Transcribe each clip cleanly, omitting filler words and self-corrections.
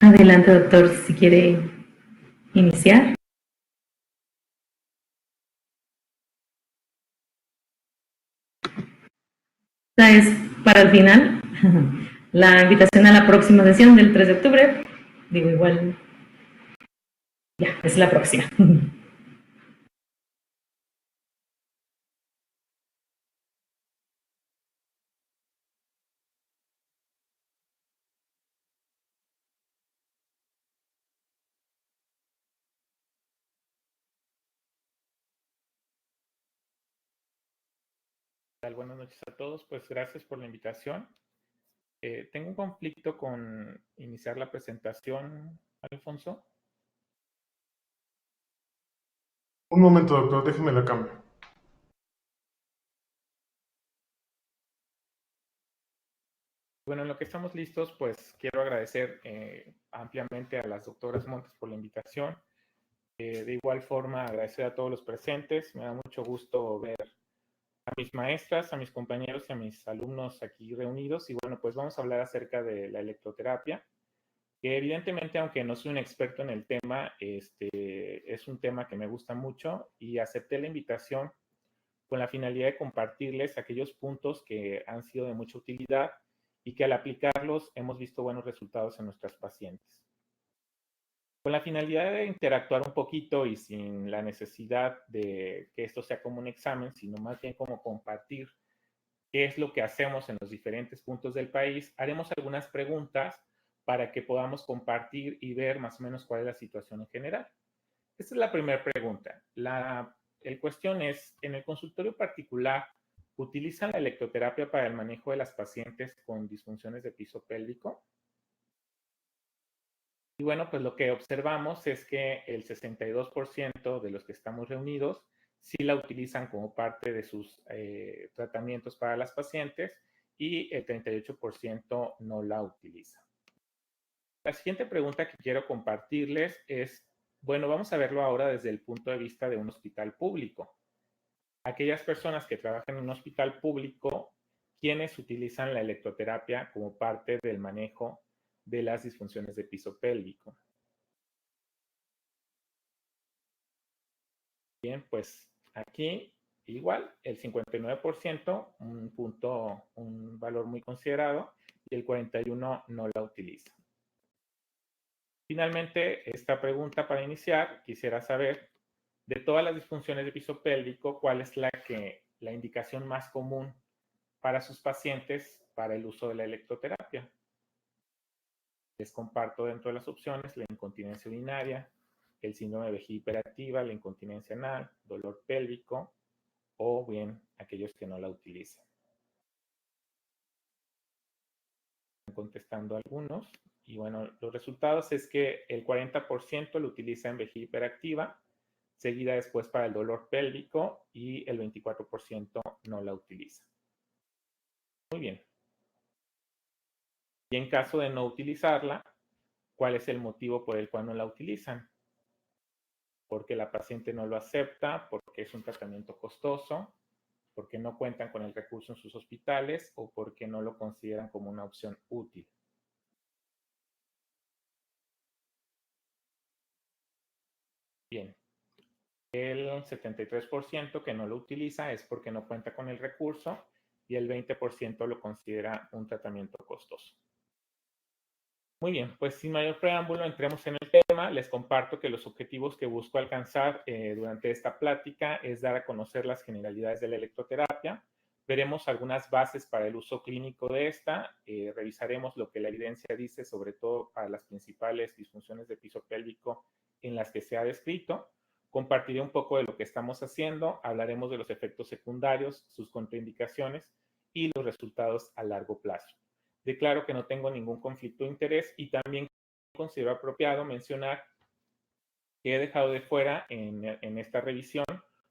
Adelante, doctor, si quiere iniciar. Esta es para el final la invitación a la próxima sesión del 3 de octubre. Digo, igual, ya, es la próxima. Buenas noches a todos, pues gracias por la invitación. Tengo un conflicto con iniciar la presentación, Alfonso. Un momento, doctor, déjeme la cambio. Bueno, en lo que estamos listos, pues quiero agradecer ampliamente a las doctoras Montes por la invitación. De igual forma, agradecer a todos los presentes. Me da mucho gusto ver a mis maestras, a mis compañeros y a mis alumnos aquí reunidos. Y bueno, pues vamos a hablar acerca de la electroterapia, que evidentemente, aunque no soy un experto en el tema, es un tema que me gusta mucho y acepté la invitación con la finalidad de compartirles aquellos puntos que han sido de mucha utilidad y que al aplicarlos hemos visto buenos resultados en nuestras pacientes. Con la finalidad de interactuar un poquito y sin la necesidad de que esto sea como un examen, sino más bien como compartir qué es lo que hacemos en los diferentes puntos del país, haremos algunas preguntas para que podamos compartir y ver más o menos cuál es la situación en general. Esta es la primera pregunta. El cuestión es, en el consultorio particular, ¿utilizan la electroterapia para el manejo de las pacientes con disfunciones de piso pélvico? Y bueno, pues lo que observamos es que el 62% de los que estamos reunidos sí la utilizan como parte de sus tratamientos para las pacientes y el 38% no la utiliza. La siguiente pregunta que quiero compartirles es, bueno, vamos a verlo ahora desde el punto de vista de un hospital público. Aquellas personas que trabajan en un hospital público, quienes utilizan la electroterapia como parte del manejo de las disfunciones de piso pélvico. Bien, pues aquí igual el 59%, un valor muy considerado, y el 41% no la utiliza. Finalmente, esta pregunta para iniciar, quisiera saber, de todas las disfunciones de piso pélvico, ¿cuál es la indicación más común para sus pacientes para el uso de la electroterapia? Les comparto dentro de las opciones la incontinencia urinaria, el síndrome de vejiga hiperactiva, la incontinencia anal, dolor pélvico o bien aquellos que no la utilizan. Están contestando algunos y bueno, los resultados es que el 40% lo utiliza en vejiga hiperactiva, seguida después para el dolor pélvico y el 24% no la utiliza. Muy bien. Y en caso de no utilizarla, ¿cuál es el motivo por el cual no la utilizan? Porque la paciente no lo acepta, porque es un tratamiento costoso, porque no cuentan con el recurso en sus hospitales o porque no lo consideran como una opción útil. Bien, el 73% que no lo utiliza es porque no cuenta con el recurso y el 20% lo considera un tratamiento costoso. Muy bien, pues sin mayor preámbulo, entremos en el tema. Les comparto que los objetivos que busco alcanzar durante esta plática es dar a conocer las generalidades de la electroterapia. Veremos algunas bases para el uso clínico de esta. Revisaremos lo que la evidencia dice, sobre todo para las principales disfunciones de piso pélvico en las que se ha descrito. Compartiré un poco de lo que estamos haciendo. Hablaremos de los efectos secundarios, sus contraindicaciones y los resultados a largo plazo. Declaro que no tengo ningún conflicto de interés y también considero apropiado mencionar que he dejado de fuera en esta revisión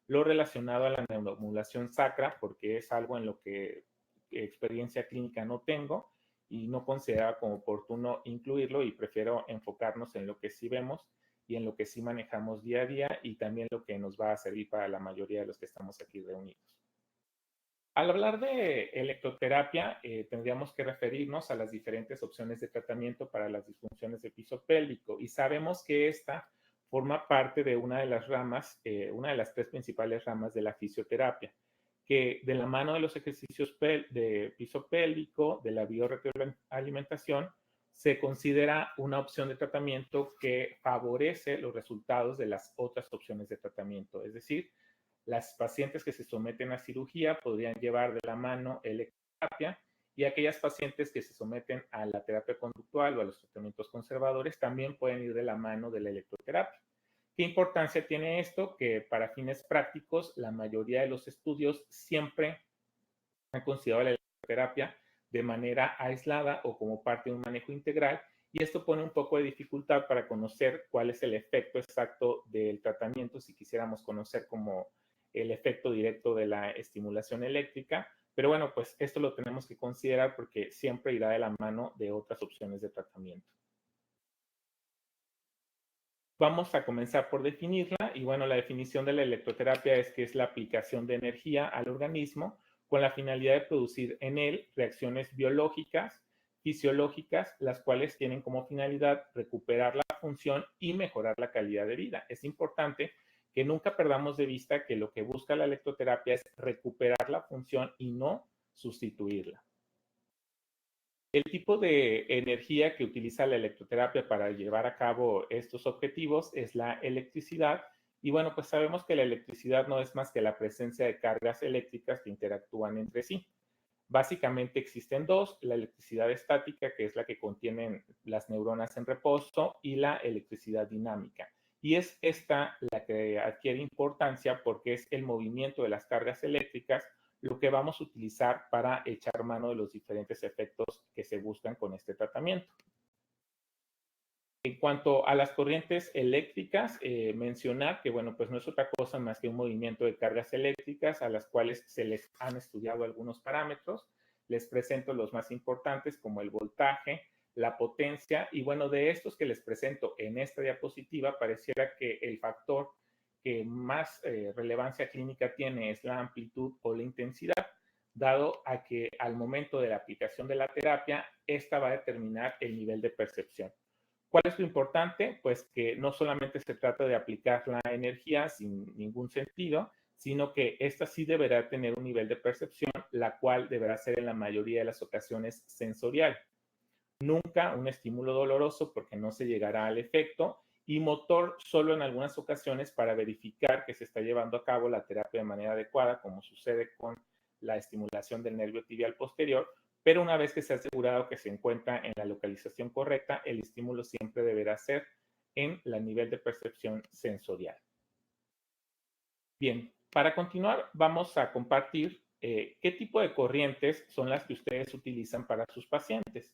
lo relacionado a la neuromodulación sacra, porque es algo en lo que experiencia clínica no tengo y no consideraba como oportuno incluirlo y prefiero enfocarnos en lo que sí vemos y en lo que sí manejamos día a día y también lo que nos va a servir para la mayoría de los que estamos aquí reunidos. Al hablar de electroterapia, tendríamos que referirnos a las diferentes opciones de tratamiento para las disfunciones del piso pélvico y sabemos que esta forma parte de una de las ramas, una de las tres principales ramas de la fisioterapia, que de la mano de los ejercicios de piso pélvico, de la bioretroalimentación, se considera una opción de tratamiento que favorece los resultados de las otras opciones de tratamiento. Es decir, las pacientes que se someten a cirugía podrían llevar de la mano electroterapia y aquellas pacientes que se someten a la terapia conductual o a los tratamientos conservadores también pueden ir de la mano de la electroterapia. ¿Qué importancia tiene esto? Que para fines prácticos, la mayoría de los estudios siempre han considerado la electroterapia de manera aislada o como parte de un manejo integral, y esto pone un poco de dificultad para conocer cuál es el efecto exacto del tratamiento si quisiéramos conocer como el efecto directo de la estimulación eléctrica. Pero bueno, pues esto lo tenemos que considerar porque siempre irá de la mano de otras opciones de tratamiento. Vamos a comenzar por definirla y bueno, la definición de la electroterapia es que es la aplicación de energía al organismo con la finalidad de producir en él reacciones biológicas, fisiológicas, las cuales tienen como finalidad recuperar la función y mejorar la calidad de vida. Es importante que nunca perdamos de vista que lo que busca la electroterapia es recuperar la función y no sustituirla. El tipo de energía que utiliza la electroterapia para llevar a cabo estos objetivos es la electricidad. Y bueno, pues sabemos que la electricidad no es más que la presencia de cargas eléctricas que interactúan entre sí. Básicamente existen dos, la electricidad estática, que es la que contienen las neuronas en reposo, y la electricidad dinámica. Y es esta la que adquiere importancia porque es el movimiento de las cargas eléctricas lo que vamos a utilizar para echar mano de los diferentes efectos que se buscan con este tratamiento. En cuanto a las corrientes eléctricas, mencionar que, bueno, pues no es otra cosa más que un movimiento de cargas eléctricas a las cuales se les han estudiado algunos parámetros. Les presento los más importantes como el voltaje, la potencia y, bueno, de estos que les presento en esta diapositiva, pareciera que el factor que más relevancia clínica tiene es la amplitud o la intensidad, dado a que al momento de la aplicación de la terapia, esta va a determinar el nivel de percepción. ¿Cuál es lo importante? Pues que no solamente se trata de aplicar la energía sin ningún sentido, sino que esta sí deberá tener un nivel de percepción, la cual deberá ser en la mayoría de las ocasiones sensorial. Nunca un estímulo doloroso porque no se llegará al efecto y motor solo en algunas ocasiones para verificar que se está llevando a cabo la terapia de manera adecuada, como sucede con la estimulación del nervio tibial posterior, pero una vez que se ha asegurado que se encuentra en la localización correcta, el estímulo siempre deberá ser en el nivel de percepción sensorial. Bien, para continuar vamos a compartir qué tipo de corrientes son las que ustedes utilizan para sus pacientes.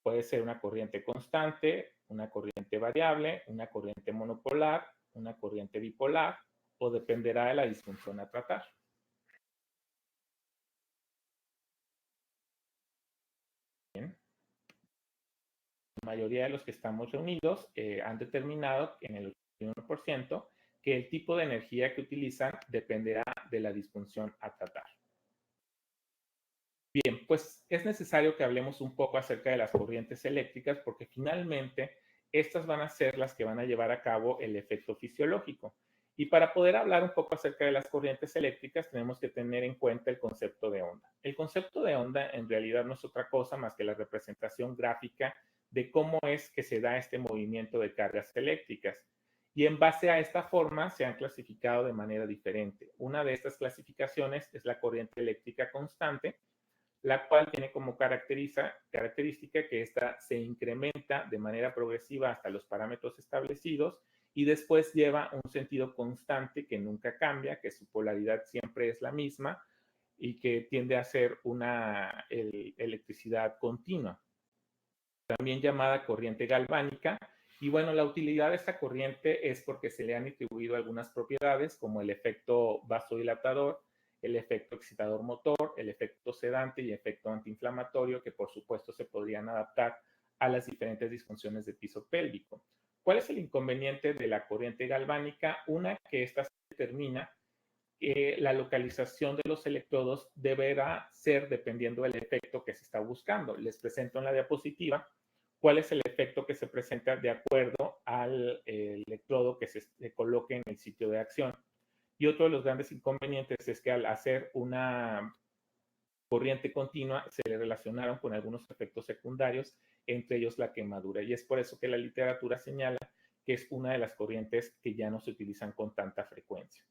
Puede ser una corriente constante, una corriente variable, una corriente monopolar, una corriente bipolar o dependerá de la disfunción a tratar. Bien. La mayoría de los que estamos reunidos han determinado en el 81% que el tipo de energía que utilizan dependerá de la disfunción a tratar. Bien, pues es necesario que hablemos un poco acerca de las corrientes eléctricas porque finalmente estas van a ser las que van a llevar a cabo el efecto fisiológico. Y para poder hablar un poco acerca de las corrientes eléctricas tenemos que tener en cuenta el concepto de onda. El concepto de onda en realidad no es otra cosa más que la representación gráfica de cómo es que se da este movimiento de cargas eléctricas. Y en base a esta forma se han clasificado de manera diferente. Una de estas clasificaciones es la corriente eléctrica constante, la cual tiene como característica que ésta se incrementa de manera progresiva hasta los parámetros establecidos y después lleva un sentido constante que nunca cambia, que su polaridad siempre es la misma y que tiende a ser una electricidad continua, también llamada corriente galvánica. Y bueno, la utilidad de esta corriente es porque se le han atribuido algunas propiedades como el efecto vasodilatador, el efecto excitador motor, el efecto sedante y efecto antiinflamatorio, que por supuesto se podrían adaptar a las diferentes disfunciones del piso pélvico. ¿Cuál es el inconveniente de la corriente galvánica? Una, que esta se determina que la localización de los electrodos deberá ser dependiendo del efecto que se está buscando. Les presento en la diapositiva cuál es el efecto que se presenta de acuerdo al electrodo que se coloque en el sitio de acción. Y otro de los grandes inconvenientes es que al hacer una corriente continua se le relacionaron con algunos efectos secundarios, entre ellos la quemadura. Y es por eso que la literatura señala que es una de las corrientes que ya no se utilizan con tanta frecuencia.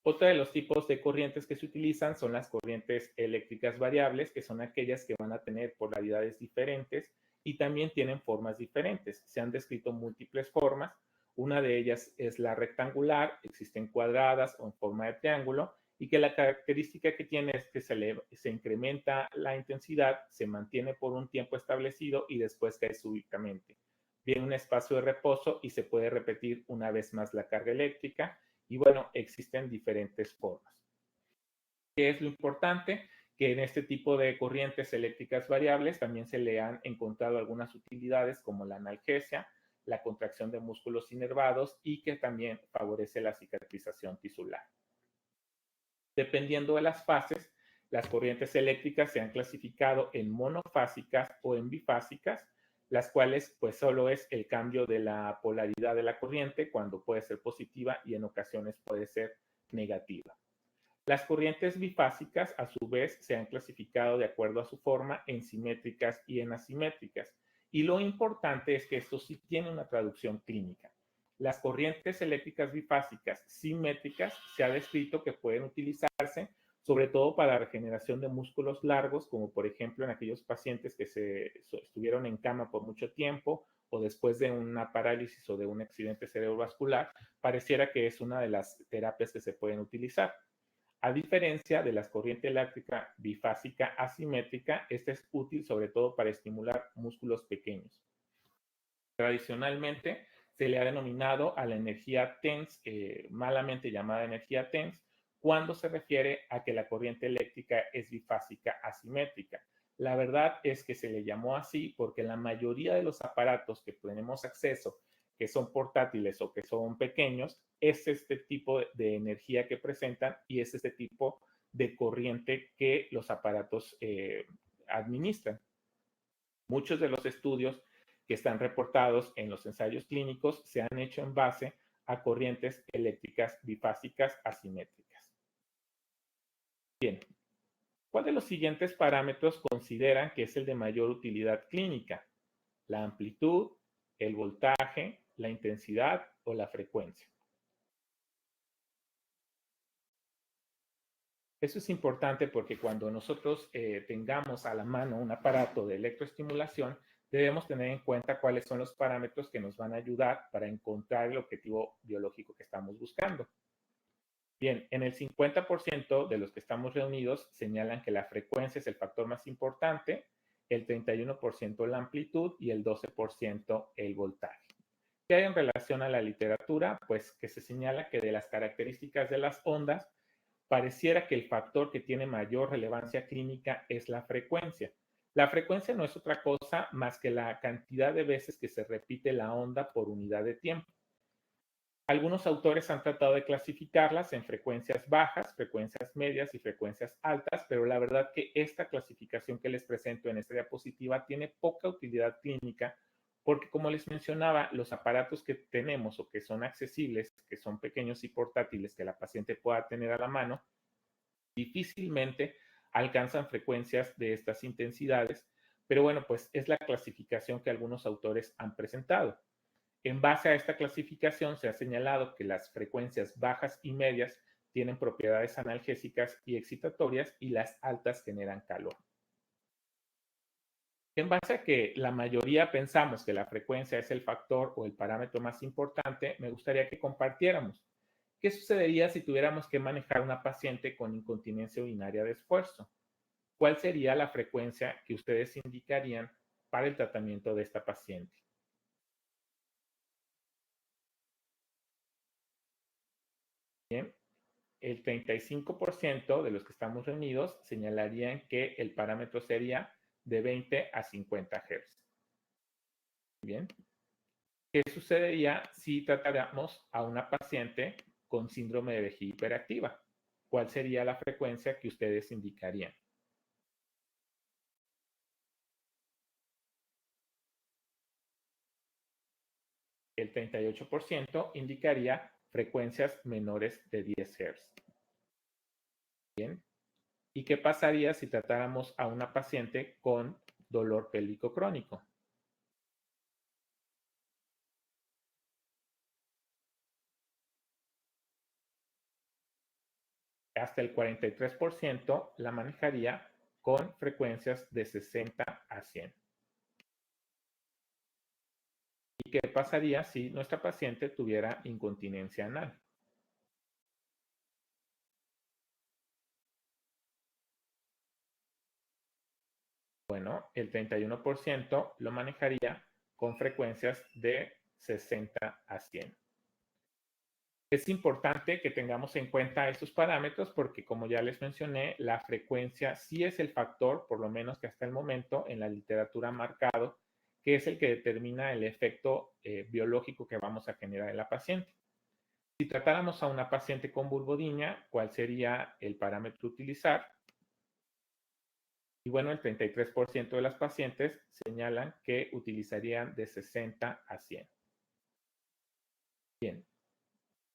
Otro de los tipos de corrientes que se utilizan son las corrientes eléctricas variables, que son aquellas que van a tener polaridades diferentes y también tienen formas diferentes. Se han descrito múltiples formas. Una de ellas es la rectangular, existen cuadradas o en forma de triángulo, y que la característica que tiene es que se incrementa la intensidad, se mantiene por un tiempo establecido y después cae súbitamente. Viene un espacio de reposo y se puede repetir una vez más la carga eléctrica. Y bueno, existen diferentes formas. ¿Qué es lo importante? Que en este tipo de corrientes eléctricas variables también se le han encontrado algunas utilidades como la analgesia, la contracción de músculos inervados y que también favorece la cicatrización tisular. Dependiendo de las fases, las corrientes eléctricas se han clasificado en monofásicas o en bifásicas, las cuales pues solo es el cambio de la polaridad de la corriente cuando puede ser positiva y en ocasiones puede ser negativa. Las corrientes bifásicas a su vez se han clasificado de acuerdo a su forma en simétricas y en asimétricas. Y lo importante es que esto sí tiene una traducción clínica. Las corrientes eléctricas bifásicas simétricas se ha descrito que pueden utilizarse sobre todo para la regeneración de músculos largos, como por ejemplo en aquellos pacientes que estuvieron en cama por mucho tiempo o después de una parálisis o de un accidente cerebrovascular, pareciera que es una de las terapias que se pueden utilizar. A diferencia de la corriente eléctrica bifásica asimétrica, esta es útil sobre todo para estimular músculos pequeños. Tradicionalmente se le ha denominado a la energía TENS, malamente llamada energía TENS, cuando se refiere a que la corriente eléctrica es bifásica asimétrica. La verdad es que se le llamó así porque la mayoría de los aparatos que tenemos acceso, que son portátiles o que son pequeños, es este tipo de energía que presentan y es este tipo de corriente que los aparatos administran. Muchos de los estudios que están reportados en los ensayos clínicos se han hecho en base a corrientes eléctricas bifásicas asimétricas. Bien, ¿cuál de los siguientes parámetros consideran que es el de mayor utilidad clínica? ¿La amplitud, el voltaje, la intensidad o la frecuencia? Eso es importante porque cuando nosotros tengamos a la mano un aparato de electroestimulación, debemos tener en cuenta cuáles son los parámetros que nos van a ayudar para encontrar el objetivo biológico que estamos buscando. Bien, en el 50% de los que estamos reunidos señalan que la frecuencia es el factor más importante, el 31% la amplitud y el 12% el voltaje. ¿Qué hay en relación a la literatura? Pues que se señala que de las características de las ondas, pareciera que el factor que tiene mayor relevancia clínica es la frecuencia. La frecuencia no es otra cosa más que la cantidad de veces que se repite la onda por unidad de tiempo. Algunos autores han tratado de clasificarlas en frecuencias bajas, frecuencias medias y frecuencias altas, pero la verdad que esta clasificación que les presento en esta diapositiva tiene poca utilidad clínica porque, como les mencionaba, los aparatos que tenemos o que son accesibles, que son pequeños y portátiles que la paciente pueda tener a la mano, difícilmente alcanzan frecuencias de estas intensidades, pero bueno, pues es la clasificación que algunos autores han presentado. En base a esta clasificación se ha señalado que las frecuencias bajas y medias tienen propiedades analgésicas y excitatorias y las altas generan calor. En base a que la mayoría pensamos que la frecuencia es el factor o el parámetro más importante, me gustaría que compartiéramos. ¿Qué sucedería si tuviéramos que manejar a una paciente con incontinencia urinaria de esfuerzo? ¿Cuál sería la frecuencia que ustedes indicarían para el tratamiento de esta paciente? Bien, el 35% de los que estamos reunidos señalarían que el parámetro sería de 20 a 50 Hz. Bien, ¿qué sucedería si tratáramos a una paciente con síndrome de vejiga hiperactiva? ¿cuál sería la frecuencia que ustedes indicarían? El 38% indicaría frecuencias menores de 10 Hz. Bien. ¿Y qué pasaría si tratáramos a una paciente con dolor pélvico crónico? Hasta el 43% la manejaría con frecuencias de 60 a 100. ¿Y qué pasaría si nuestra paciente tuviera incontinencia anal? Bueno, el 31% lo manejaría con frecuencias de 60 a 100. Es importante que tengamos en cuenta estos parámetros porque, como ya les mencioné, la frecuencia sí es el factor, por lo menos que hasta el momento en la literatura ha marcado, que es el que determina el efecto biológico que vamos a generar en la paciente. Si tratáramos a una paciente con vulvodynia, ¿cuál sería el parámetro a utilizar? Y bueno, el 33% de las pacientes señalan que utilizarían de 60 a 100. Bien.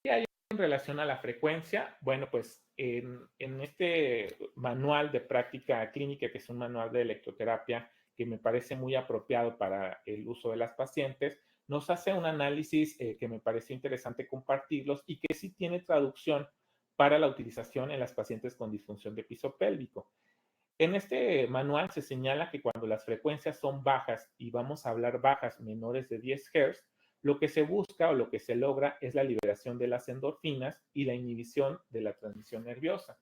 ¿Qué hay en relación a la frecuencia? Bueno, pues en este manual de práctica clínica, que es un manual de electroterapia que me parece muy apropiado para el uso de las pacientes, nos hace un análisis que me parece interesante compartirlos y que sí tiene traducción para la utilización en las pacientes con disfunción de piso pélvico. En este manual se señala que cuando las frecuencias son bajas, y vamos a hablar bajas menores de 10 Hz, lo que se busca o lo que se logra es la liberación de las endorfinas y la inhibición de la transmisión nerviosa.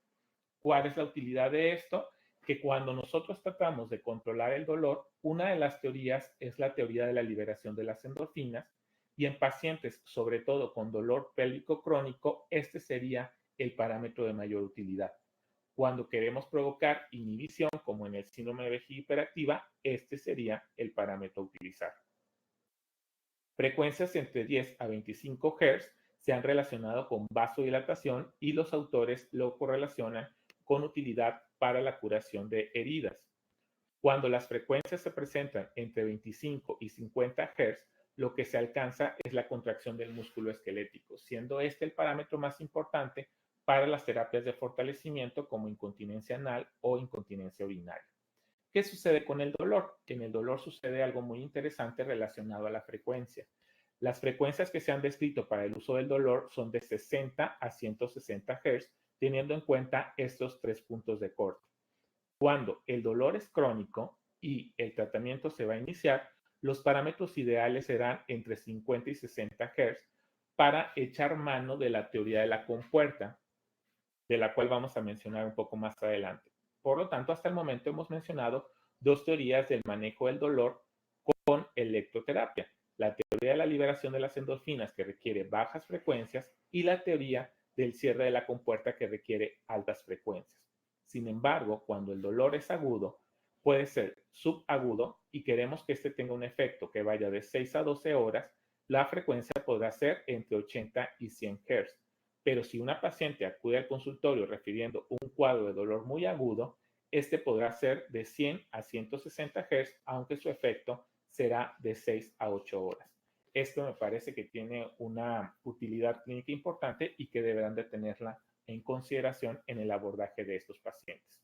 ¿Cuál es la utilidad de esto? Que cuando nosotros tratamos de controlar el dolor, una de las teorías es la teoría de la liberación de las endorfinas, y en pacientes, sobre todo con dolor pélvico crónico, este sería el parámetro de mayor utilidad. Cuando queremos provocar inhibición, como en el síndrome de vejiga hiperactiva, este sería el parámetro a utilizar. Frecuencias entre 10 a 25 Hz se han relacionado con vasodilatación y los autores lo correlacionan con utilidad para la curación de heridas. Cuando las frecuencias se presentan entre 25 y 50 Hz, lo que se alcanza es la contracción del músculo esquelético, siendo este el parámetro más importante para las terapias de fortalecimiento como incontinencia anal o incontinencia urinaria. ¿Qué sucede con el dolor? En el dolor sucede algo muy interesante relacionado a la frecuencia. Las frecuencias que se han descrito para el uso del dolor son de 60 a 160 Hz, teniendo en cuenta estos 3 puntos de corte. Cuando el dolor es crónico y el tratamiento se va a iniciar, los parámetros ideales serán entre 50 y 60 Hz para echar mano de la teoría de la compuerta, de la cual vamos a mencionar un poco más adelante. Por lo tanto, hasta el momento hemos mencionado dos teorías del manejo del dolor con electroterapia: la teoría de la liberación de las endorfinas, que requiere bajas frecuencias, y la teoría del cierre de la compuerta, que requiere altas frecuencias. Sin embargo, cuando el dolor es agudo, puede ser subagudo y queremos que este tenga un efecto que vaya de 6 a 12 horas, la frecuencia podrá ser entre 80 y 100 Hz. Pero si una paciente acude al consultorio refiriendo un cuadro de dolor muy agudo, este podrá ser de 100 a 160 Hz, aunque su efecto será de 6 a 8 horas. Esto me parece que tiene una utilidad clínica importante y que deberán de tenerla en consideración en el abordaje de estos pacientes.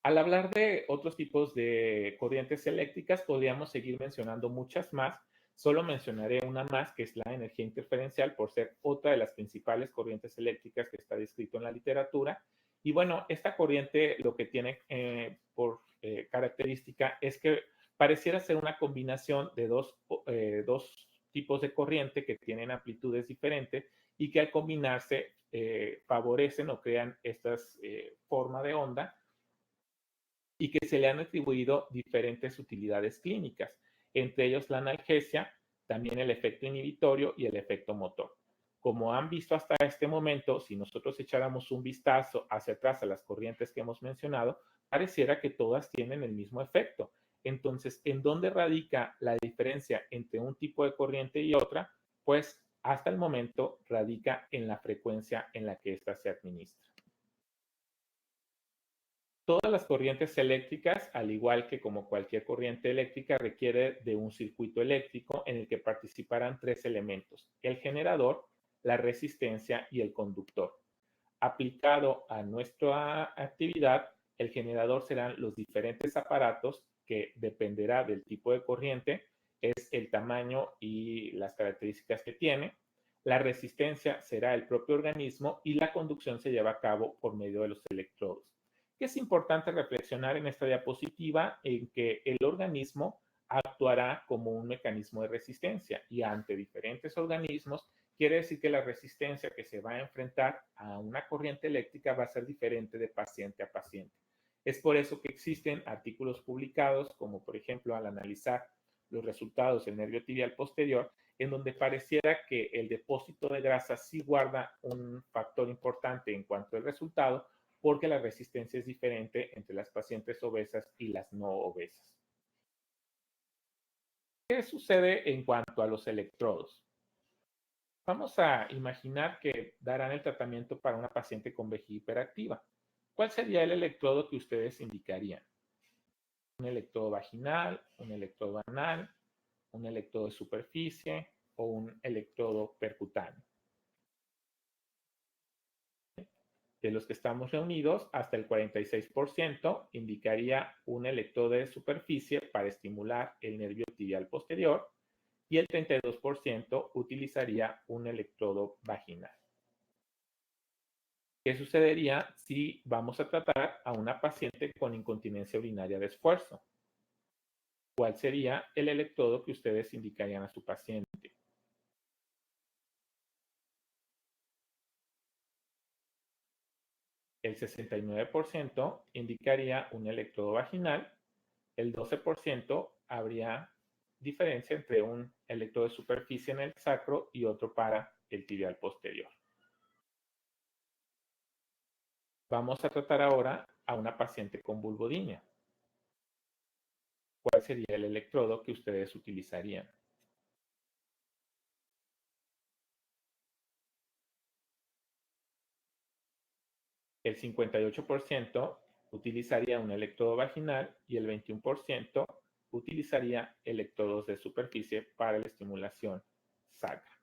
Al hablar de otros tipos de corrientes eléctricas, podríamos seguir mencionando muchas más. Solo mencionaré una más, que es la energía interferencial, por ser otra de las principales corrientes eléctricas que está descrito en la literatura. Y bueno, esta corriente lo que tiene por característica es que pareciera ser una combinación de dos tipos de corriente que tienen amplitudes diferentes y que al combinarse favorecen o crean estas formas de onda, y que se le han atribuido diferentes utilidades clínicas, entre ellos la analgesia, también el efecto inhibitorio y el efecto motor. Como han visto hasta este momento, si nosotros echáramos un vistazo hacia atrás a las corrientes que hemos mencionado, pareciera que todas tienen el mismo efecto. Entonces, ¿en dónde radica la diferencia entre un tipo de corriente y otra? Pues hasta el momento radica en la frecuencia en la que ésta se administra. Todas las corrientes eléctricas, al igual que como cualquier corriente eléctrica, requiere de un circuito eléctrico en el que participarán tres elementos: el generador, la resistencia y el conductor. Aplicado a nuestra actividad, el generador serán los diferentes aparatos que dependerá del tipo de corriente, es el tamaño y las características que tiene. La resistencia será el propio organismo y la conducción se lleva a cabo por medio de los electrodos. Es importante reflexionar en esta diapositiva en que el organismo actuará como un mecanismo de resistencia y ante diferentes organismos quiere decir que la resistencia que se va a enfrentar a una corriente eléctrica va a ser diferente de paciente a paciente. Es por eso que existen artículos publicados, como por ejemplo al analizar los resultados del nervio tibial posterior, en donde pareciera que el depósito de grasa sí guarda un factor importante en cuanto al resultado, porque la resistencia es diferente entre las pacientes obesas y las no obesas. ¿Qué sucede en cuanto a los electrodos? Vamos a imaginar que darán el tratamiento para una paciente con vejiga hiperactiva. ¿Cuál sería el electrodo que ustedes indicarían? ¿Un electrodo vaginal, un electrodo anal, un electrodo de superficie o un electrodo percutáneo? De los que estamos reunidos, hasta el 46% indicaría un electrodo de superficie para estimular el nervio tibial posterior y el 32% utilizaría un electrodo vaginal. ¿Qué sucedería si vamos a tratar a una paciente con incontinencia urinaria de esfuerzo? ¿Cuál sería el electrodo que ustedes indicarían a su paciente? El 69% indicaría un electrodo vaginal, el 12% habría diferencia entre un electrodo de superficie en el sacro y otro para el tibial posterior. Vamos a tratar ahora a una paciente con vulvodynia. ¿Cuál sería el electrodo que ustedes utilizarían? El 58% utilizaría un electrodo vaginal y el 21% utilizaría electrodos de superficie para la estimulación sacra.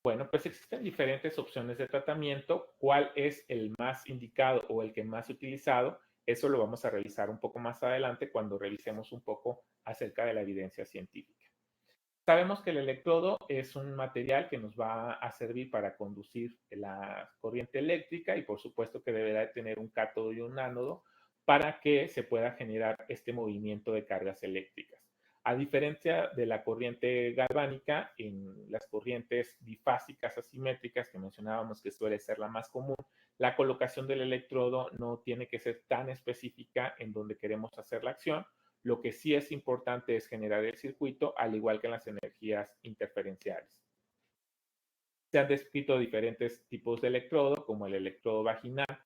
Bueno, pues existen diferentes opciones de tratamiento. ¿Cuál es el más indicado o el que más utilizado? Eso lo vamos a revisar un poco más adelante cuando revisemos un poco acerca de la evidencia científica. Sabemos que el electrodo es un material que nos va a servir para conducir la corriente eléctrica y por supuesto que deberá de tener un cátodo y un ánodo para que se pueda generar este movimiento de cargas eléctricas. A diferencia de la corriente galvánica, en las corrientes bifásicas asimétricas que mencionábamos que suele ser la más común, la colocación del electrodo no tiene que ser tan específica en donde queremos hacer la acción. Lo que sí es importante es generar el circuito, al igual que en las energías interferenciales. Se han descrito diferentes tipos de electrodo, como el electrodo vaginal,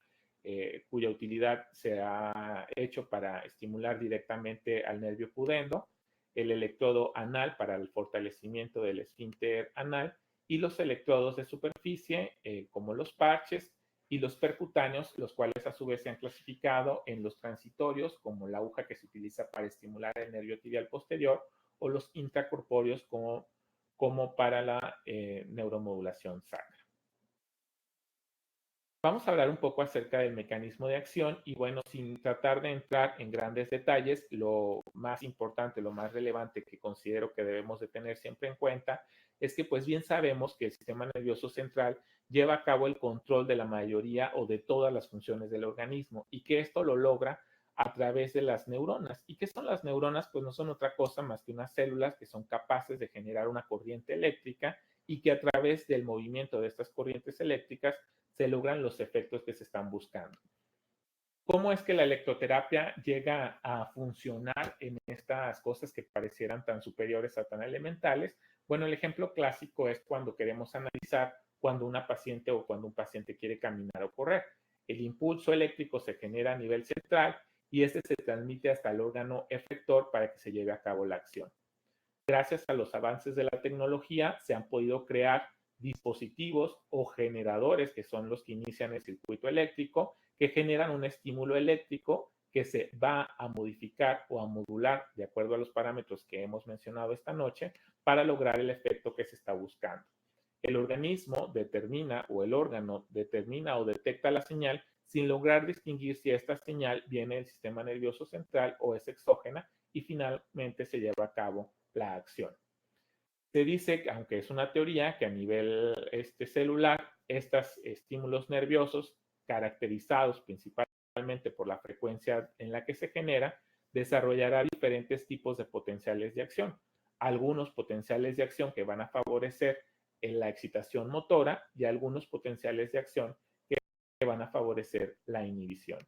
cuya utilidad se ha hecho para estimular directamente al nervio pudendo, el electrodo anal para el fortalecimiento del esfínter anal y los electrodos de superficie, como los parches, y los percutáneos, los cuales a su vez se han clasificado en los transitorios, como la aguja que se utiliza para estimular el nervio tibial posterior, o los intracorpóreos como para la neuromodulación sacra. Vamos a hablar un poco acerca del mecanismo de acción y bueno, sin tratar de entrar en grandes detalles, lo más importante, lo más relevante que considero que debemos de tener siempre en cuenta es que pues bien sabemos que el sistema nervioso central lleva a cabo el control de la mayoría o de todas las funciones del organismo y que esto lo logra a través de las neuronas. ¿Y qué son las neuronas? Pues no son otra cosa más que unas células que son capaces de generar una corriente eléctrica y que a través del movimiento de estas corrientes eléctricas se logran los efectos que se están buscando. ¿Cómo es que la electroterapia llega a funcionar en estas cosas que parecieran tan superiores a tan elementales? Bueno, el ejemplo clásico es cuando queremos analizar cuando una paciente o cuando un paciente quiere caminar o correr. El impulso eléctrico se genera a nivel central y este se transmite hasta el órgano efector para que se lleve a cabo la acción. gracias a los avances de la tecnología, se han podido crear dispositivos o generadores, que son los que inician el circuito eléctrico, que generan un estímulo eléctrico que se va a modificar o a modular de acuerdo a los parámetros que hemos mencionado esta noche para lograr el efecto que se está buscando. El organismo determina o el órgano determina o detecta la señal sin lograr distinguir si esta señal viene del sistema nervioso central o es exógena y finalmente se lleva a cabo la acción. Se dice, aunque es una teoría, que a nivel celular, estos estímulos nerviosos, caracterizados principalmente por la frecuencia en la que se genera, desarrollará diferentes tipos de potenciales de acción. Algunos potenciales de acción que van a favorecer en la excitación motora y algunos potenciales de acción que van a favorecer la inhibición.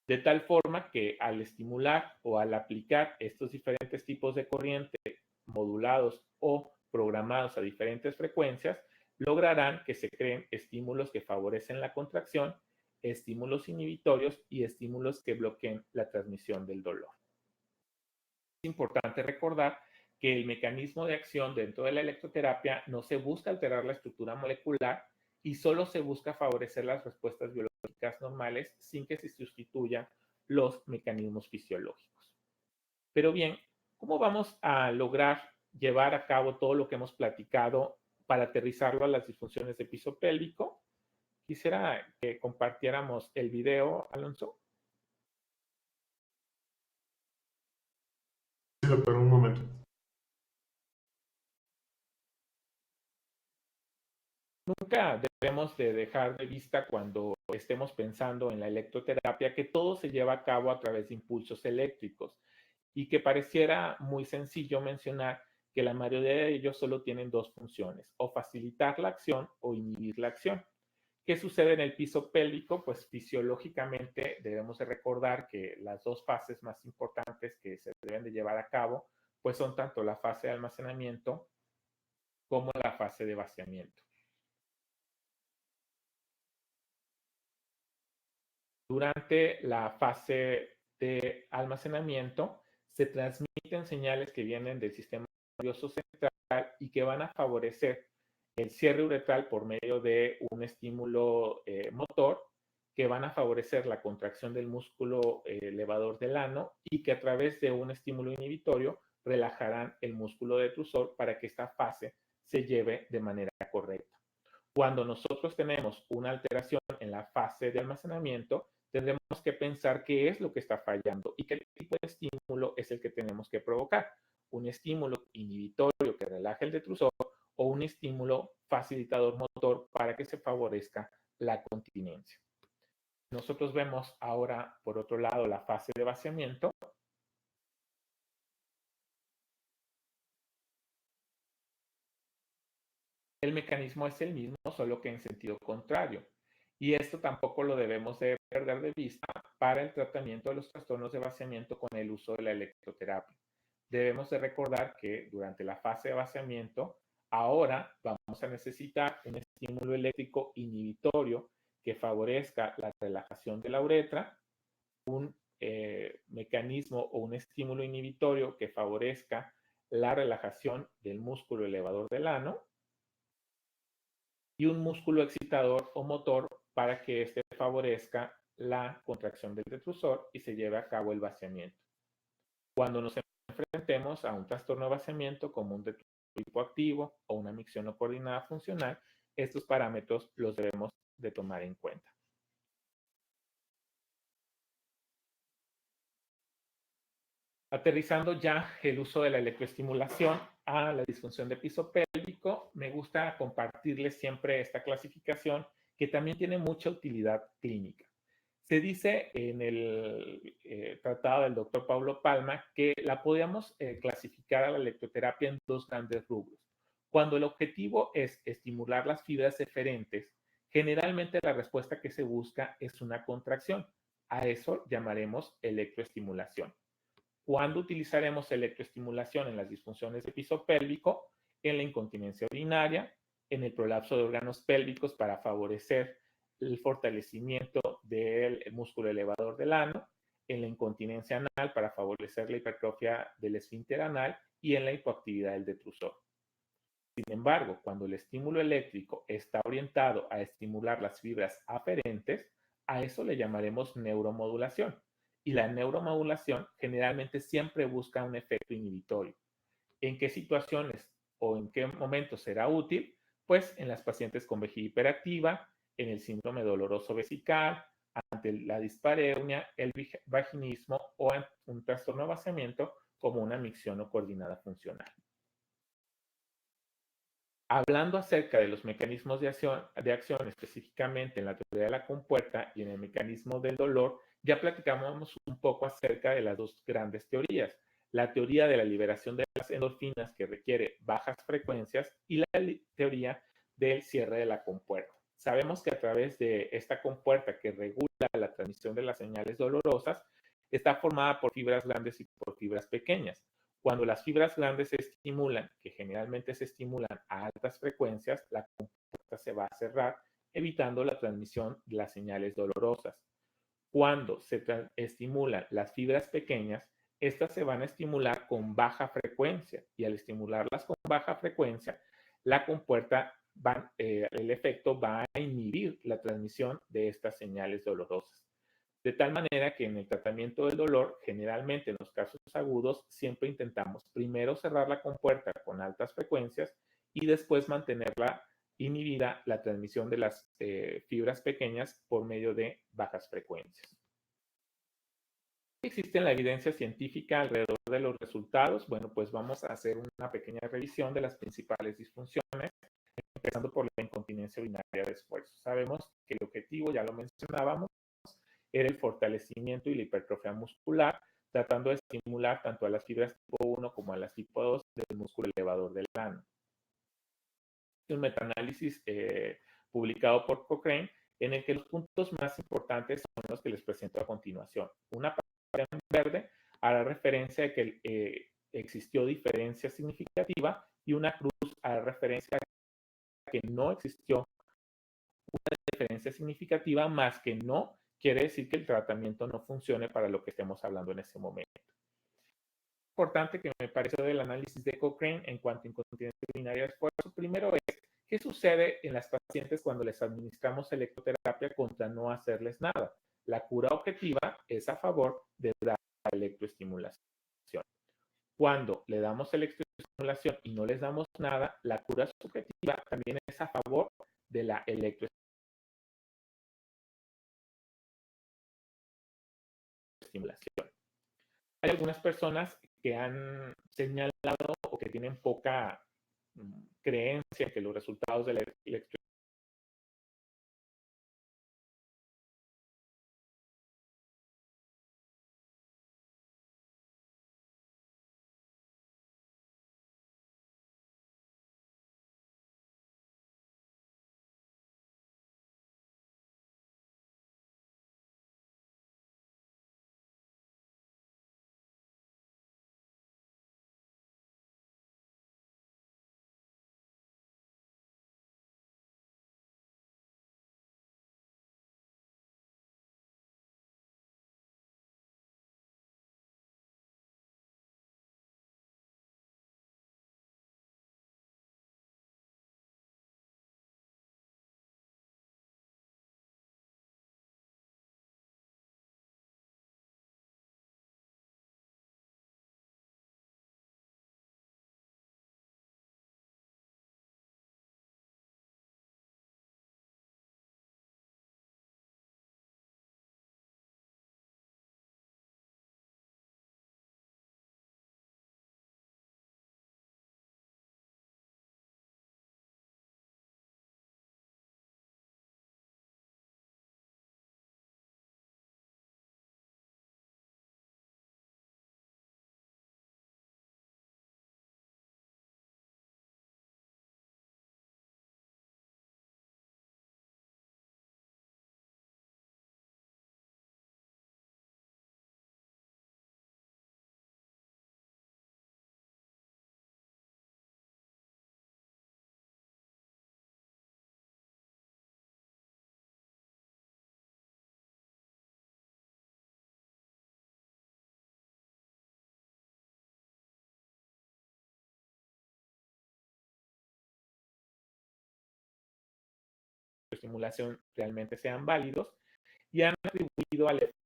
De tal forma que al estimular o al aplicar estos diferentes tipos de corriente modulados o programados a diferentes frecuencias, lograrán que se creen estímulos que favorecen la contracción, estímulos inhibitorios y estímulos que bloqueen la transmisión del dolor. Es importante recordar que el mecanismo de acción dentro de la electroterapia no se busca alterar la estructura molecular y solo se busca favorecer las respuestas biológicas normales sin que se sustituyan los mecanismos fisiológicos. Pero bien, ¿cómo vamos a lograr llevar a cabo todo lo que hemos platicado para aterrizarlo a las disfunciones de piso pélvico? Quisiera que compartiéramos el video, Alonso. Sí, doctor, un momento. Nunca debemos de dejar de vista cuando estemos pensando en la electroterapia que todo se lleva a cabo a través de impulsos eléctricos y que pareciera muy sencillo mencionar que la mayoría de ellos solo tienen dos funciones, o facilitar la acción o inhibir la acción. ¿Qué sucede en el piso pélvico? Pues fisiológicamente debemos de recordar que las dos fases más importantes que se deben de llevar a cabo pues son tanto la fase de almacenamiento como la fase de vaciamiento. Durante la fase de almacenamiento se transmiten señales que vienen del sistema nervioso central y que van a favorecer el cierre uretral por medio de un estímulo motor que van a favorecer la contracción del músculo elevador del ano y que a través de un estímulo inhibitorio relajarán el músculo detrusor para que esta fase se lleve de manera correcta. Cuando nosotros tenemos una alteración en la fase de almacenamiento, tendremos que pensar qué es lo que está fallando y qué tipo de estímulo es el que tenemos que provocar. Un estímulo inhibitorio que relaje el detrusor o un estímulo facilitador motor para que se favorezca la continencia. Nosotros vemos ahora, por otro lado, la fase de vaciamiento. El mecanismo es el mismo, solo que en sentido contrario. Y esto tampoco lo debemos de perder de vista para el tratamiento de los trastornos de vaciamiento con el uso de la electroterapia. Debemos de recordar que durante la fase de vaciamiento, ahora vamos a necesitar un estímulo eléctrico inhibitorio que favorezca la relajación de la uretra, un mecanismo o un estímulo inhibitorio que favorezca la relajación del músculo elevador del ano, y un músculo excitador o motor para que éste favorezca la contracción del detrusor y se lleve a cabo el vaciamiento. Cuando nos enfrentemos a un trastorno de vaciamiento como un detrusor hipoactivo o una micción no coordinada funcional, estos parámetros los debemos de tomar en cuenta. Aterrizando ya el uso de la electroestimulación a la disfunción de piso pélvico, me gusta compartirles siempre esta clasificación que también tiene mucha utilidad clínica. Se dice en el tratado del doctor Paulo Palma que la podíamos clasificar a la electroterapia en dos grandes rubros. Cuando el objetivo es estimular las fibras eferentes, generalmente la respuesta que se busca es una contracción. A eso llamaremos electroestimulación. ¿Cuándo utilizaremos electroestimulación en las disfunciones de piso pélvico? En la incontinencia urinaria, en el prolapso de órganos pélvicos para favorecer el fortalecimiento del músculo elevador del ano, en la incontinencia anal para favorecer la hipertrofia del esfínter anal y en la hipoactividad del detrusor. Sin embargo, cuando el estímulo eléctrico está orientado a estimular las fibras aferentes, a eso le llamaremos neuromodulación. Y la neuromodulación generalmente siempre busca un efecto inhibitorio. ¿En qué situaciones o en qué momentos será útil? Pues en las pacientes con vejiga hiperactiva, en el síndrome doloroso vesical, ante la dispareunia, el vaginismo o ante un trastorno de vaciamiento como una micción no coordinada funcional. Hablando acerca de los mecanismos de acción, específicamente en la teoría de la compuerta y en el mecanismo del dolor, ya platicamos un poco acerca de las dos grandes teorías. La teoría de la liberación de las endorfinas que requiere bajas frecuencias y la teoría del cierre de la compuerta. Sabemos que a través de esta compuerta que regula la transmisión de las señales dolorosas, está formada por fibras grandes y por fibras pequeñas. Cuando las fibras grandes se estimulan, que generalmente se estimulan a altas frecuencias, la compuerta se va a cerrar, evitando la transmisión de las señales dolorosas. Cuando se estimulan las fibras pequeñas, estas se van a estimular con baja frecuencia y al estimularlas con baja frecuencia, la compuerta el efecto va a inhibir la transmisión de estas señales dolorosas. De tal manera que en el tratamiento del dolor, generalmente en los casos agudos, siempre intentamos primero cerrar la compuerta con altas frecuencias y después mantenerla inhibida la transmisión de las fibras pequeñas por medio de bajas frecuencias. ¿Existe la evidencia científica alrededor de los resultados? Bueno, pues vamos a hacer una pequeña revisión de las principales disfunciones, empezando por la incontinencia urinaria de esfuerzo. Sabemos que el objetivo, ya lo mencionábamos, era el fortalecimiento y la hipertrofia muscular, tratando de estimular tanto a las fibras tipo 1 como a las tipo 2 del músculo elevador del ano. Un metaanálisis publicado por Cochrane en el que los puntos más importantes son los que les presento a continuación. Una pantalla en verde hará referencia a que existió diferencia significativa y una cruz hará referencia a que no existió una diferencia significativa, más que no quiere decir que el tratamiento no funcione para lo que estemos hablando en ese momento. Importante que me pareció del análisis de Cochrane en cuanto a incontinencia urinaria de esfuerzo, primero es qué sucede en las pacientes cuando les administramos electroterapia contra no hacerles nada. La cura objetiva es a favor de dar electroestimulación. Cuando le damos electroestimulación y no les damos nada, la cura subjetiva también es a favor de la electroestimulación. Hay algunas personas que han señalado o que tienen poca creencia en que los resultados de la electroestimulación estimulación realmente sean válidos y han atribuido al efecto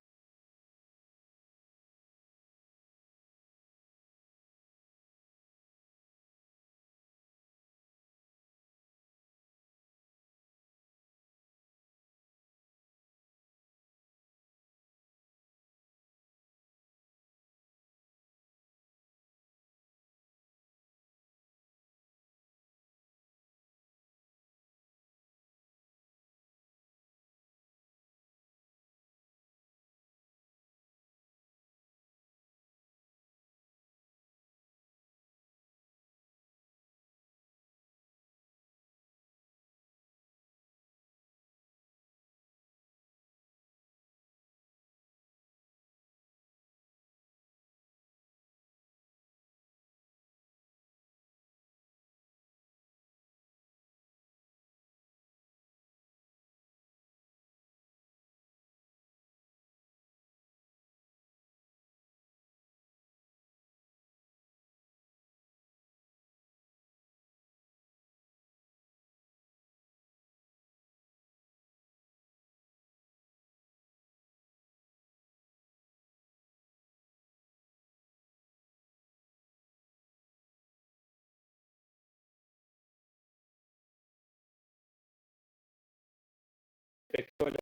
de la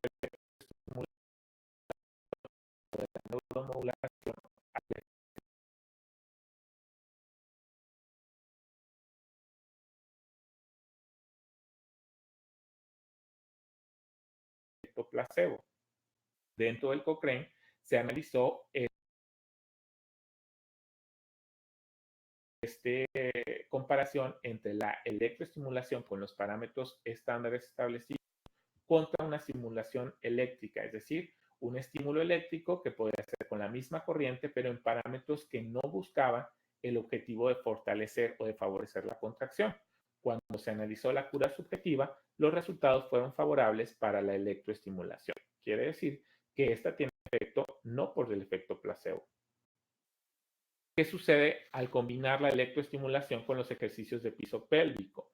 neuromodulación al efecto placebo. Dentro del Cochrane se analizó comparación entre la electroestimulación con los parámetros estándares establecidos contra una estimulación eléctrica, es decir, un estímulo eléctrico que podía ser con la misma corriente, pero en parámetros que no buscaban el objetivo de fortalecer o de favorecer la contracción. Cuando se analizó la cura subjetiva, los resultados fueron favorables para la electroestimulación. Quiere decir que esta tiene efecto no por el efecto placebo. ¿Qué sucede al combinar la electroestimulación con los ejercicios de piso pélvico?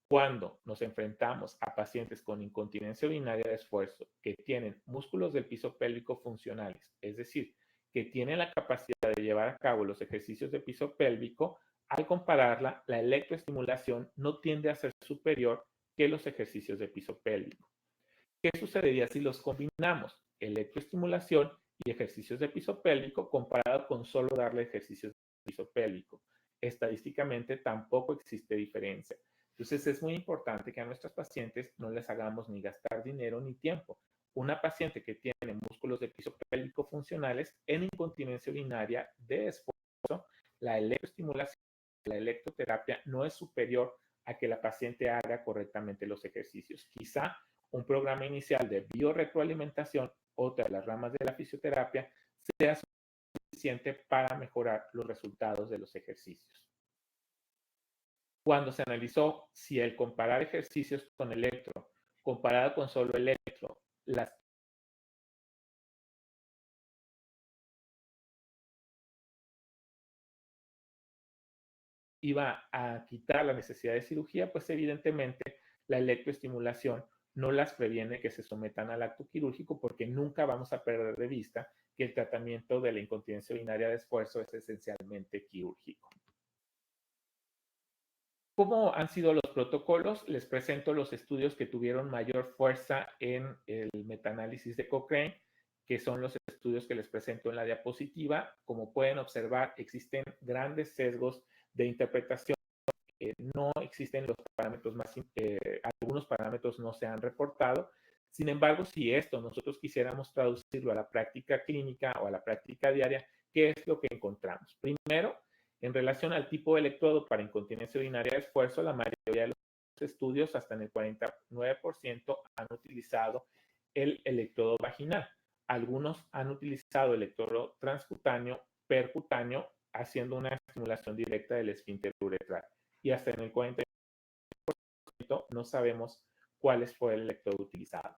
Cuando nos enfrentamos a pacientes con incontinencia urinaria de esfuerzo que tienen músculos del piso pélvico funcionales, es decir, que tienen la capacidad de llevar a cabo los ejercicios de piso pélvico, al compararla, la electroestimulación no tiende a ser superior que los ejercicios de piso pélvico. ¿Qué sucedería si los combinamos? Electroestimulación y ejercicios de piso pélvico comparado con solo darle ejercicios de piso pélvico. Estadísticamente tampoco existe diferencia. Entonces es muy importante que a nuestros pacientes no les hagamos ni gastar dinero ni tiempo. Una paciente que tiene músculos de piso pélvico funcionales en incontinencia urinaria de esfuerzo, la electroestimulación, la electroterapia no es superior a que la paciente haga correctamente los ejercicios. Quizá un programa inicial de biorretroalimentación, otra de las ramas de la fisioterapia, sea suficiente para mejorar los resultados de los ejercicios. Cuando se analizó si el comparar ejercicios con electro, comparado con solo electro, las iba a quitar la necesidad de cirugía, pues evidentemente la electroestimulación no las previene que se sometan al acto quirúrgico porque nunca vamos a perder de vista que el tratamiento de la incontinencia urinaria de esfuerzo es esencialmente quirúrgico. ¿Cómo han sido los protocolos? Les presento los estudios que tuvieron mayor fuerza en el metaanálisis de Cochrane, que son los estudios que les presento en la diapositiva. Como pueden observar, existen grandes sesgos de interpretación. No existen los parámetros más, algunos parámetros no se han reportado. Sin embargo, si esto nosotros quisiéramos traducirlo a la práctica clínica o a la práctica diaria, ¿qué es lo que encontramos? Primero, en relación al tipo de electrodo para incontinencia urinaria de esfuerzo, la mayoría de los estudios, hasta en el 49%, han utilizado el electrodo vaginal. Algunos han utilizado el electrodo transcutáneo, percutáneo, haciendo una estimulación directa del esfínter uretral. Y hasta en el 40% no sabemos cuál fue el electrodo utilizado.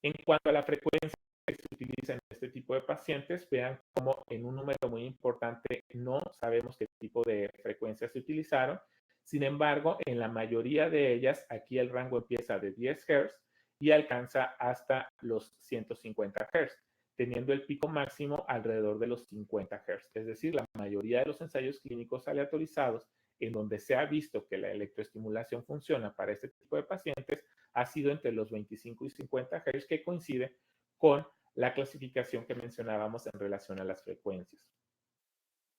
En cuanto a la frecuencia que se utiliza en este tipo de pacientes, vean cómo en un número muy importante no sabemos qué tipo de frecuencias se utilizaron. Sin embargo, en la mayoría de ellas, aquí el rango empieza de 10 Hz y alcanza hasta los 150 Hz, teniendo el pico máximo alrededor de los 50 Hz. Es decir, la mayoría de los ensayos clínicos aleatorizados en donde se ha visto que la electroestimulación funciona para este tipo de pacientes ha sido entre los 25 y 50 Hz, que coincide con la clasificación que mencionábamos en relación a las frecuencias.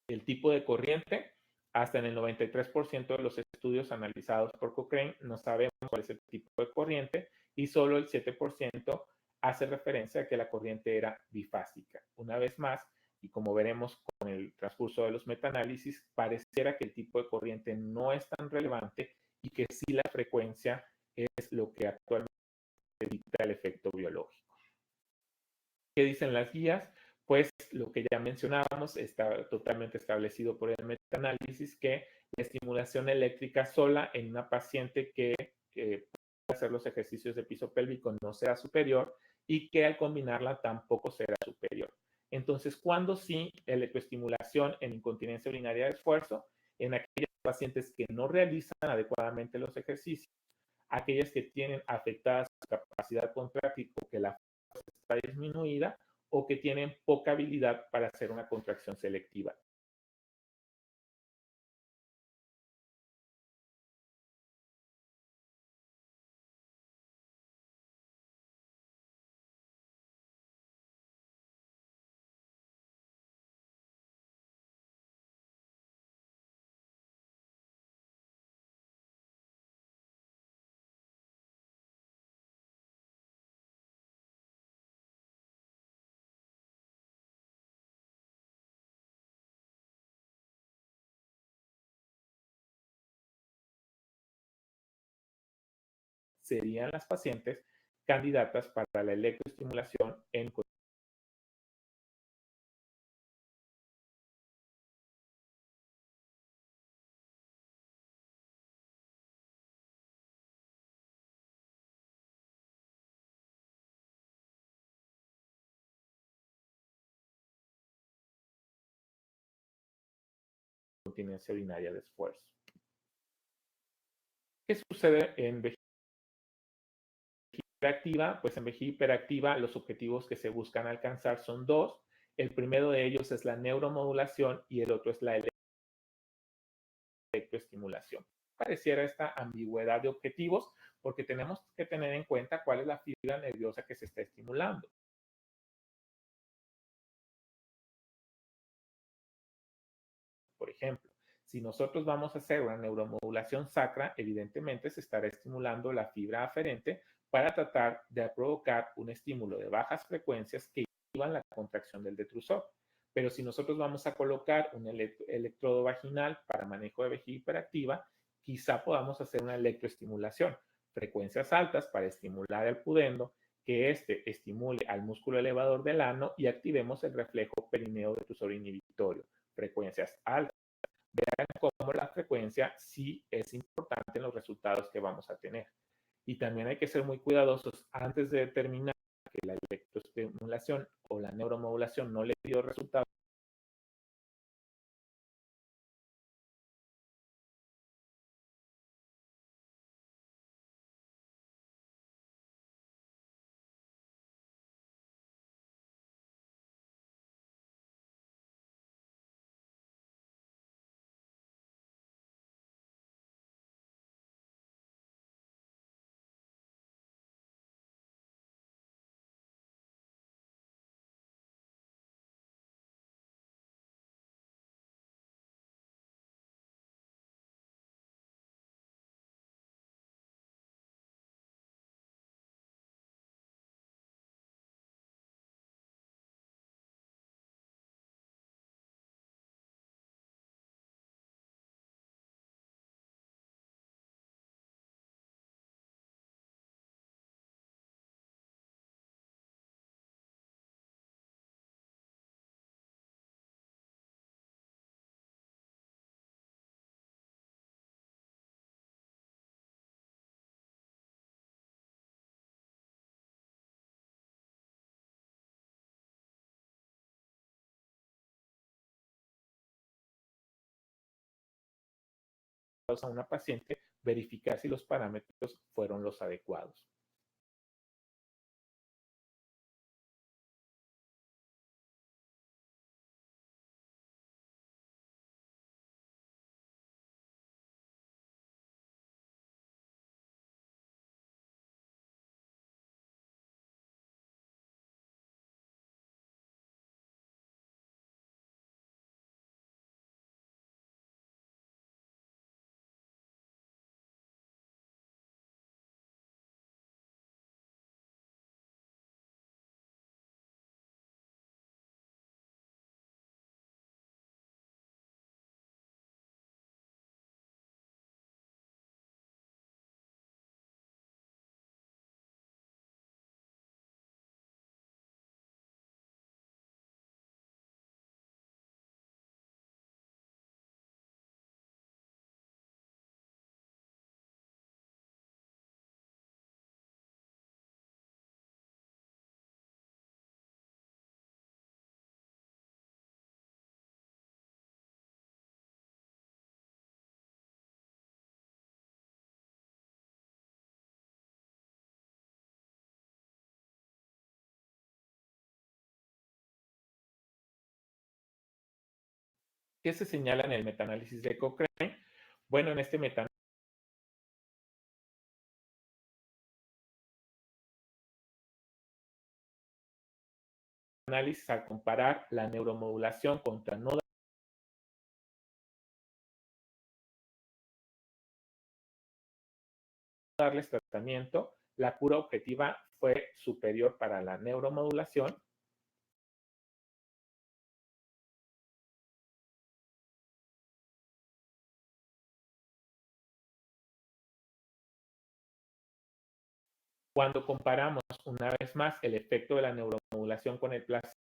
El tipo de corriente, hasta en el 93% de los estudios analizados por Cochrane no sabemos cuál es el tipo de corriente y solo el 7% hace referencia a que la corriente era bifásica. Una vez más, y como veremos con el transcurso de los metaanálisis, pareciera que el tipo de corriente no es tan relevante y que sí la frecuencia es lo que actualmente dicta el efecto biológico. ¿Qué dicen las guías? Pues lo que ya mencionábamos está totalmente establecido por el metaanálisis, que la estimulación eléctrica sola en una paciente que puede hacer los ejercicios de piso pélvico no será superior y que al combinarla tampoco será superior. Entonces, ¿cuándo sí electroestimulación en incontinencia urinaria de esfuerzo? En aquellas pacientes que no realizan adecuadamente los ejercicios, aquellas que tienen afectada su capacidad contráctil o que la fuerza está disminuida o que tienen poca habilidad para hacer una contracción selectiva. Serían las pacientes candidatas para la electroestimulación en incontinencia urinaria de esfuerzo. ¿Qué sucede en vejiga hiperactiva? Pues en vejiga hiperactiva los objetivos que se buscan alcanzar son dos. El primero de ellos es la neuromodulación y el otro es la electroestimulación. Pareciera esta ambigüedad de objetivos porque tenemos que tener en cuenta cuál es la fibra nerviosa que se está estimulando. Por ejemplo, si nosotros vamos a hacer una neuromodulación sacra, evidentemente se estará estimulando la fibra aferente para tratar de provocar un estímulo de bajas frecuencias que inhiban la contracción del detrusor. Pero si nosotros vamos a colocar un electrodo vaginal para manejo de vejiga hiperactiva, quizá podamos hacer una electroestimulación, frecuencias altas para estimular al pudendo, que éste estimule al músculo elevador del ano y activemos el reflejo perineo detrusor inhibitorio, frecuencias altas. Vean cómo la frecuencia sí es importante en los resultados que vamos a tener. Y también hay que ser muy cuidadosos antes de determinar que la electroestimulación o la neuromodulación no le dio resultados. A una paciente, verificar si los parámetros fueron los adecuados. ¿Qué se señala en el metaanálisis de Cochrane? Bueno, en este metaanálisis al comparar la neuromodulación contra no darles tratamiento, la cura objetiva fue superior para la neuromodulación. Cuando comparamos una vez más el efecto de la neuromodulación con el placebo,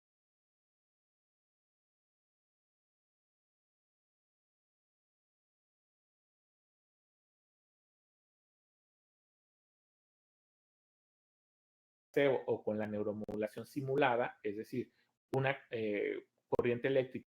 o con la neuromodulación simulada, es decir, una corriente eléctrica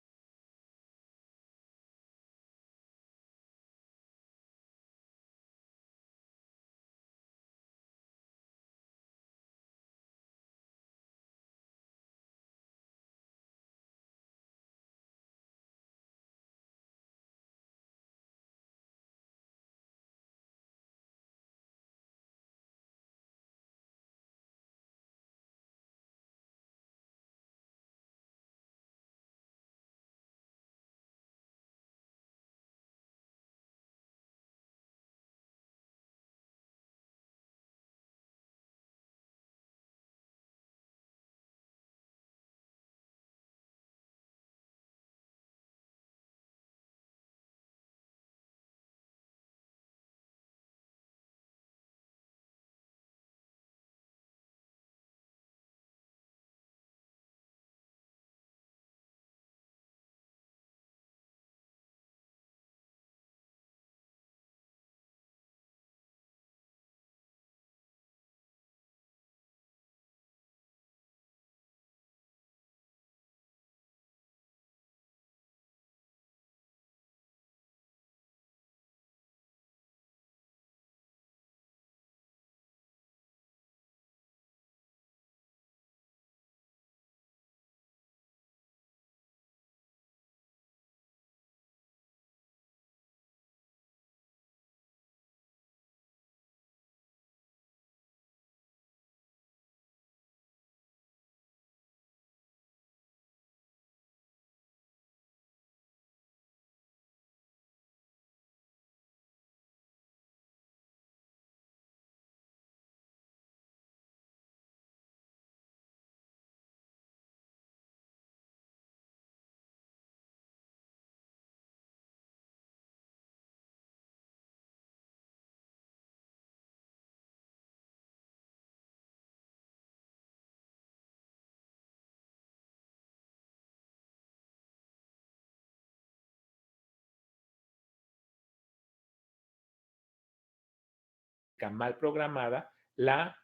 mal programada, la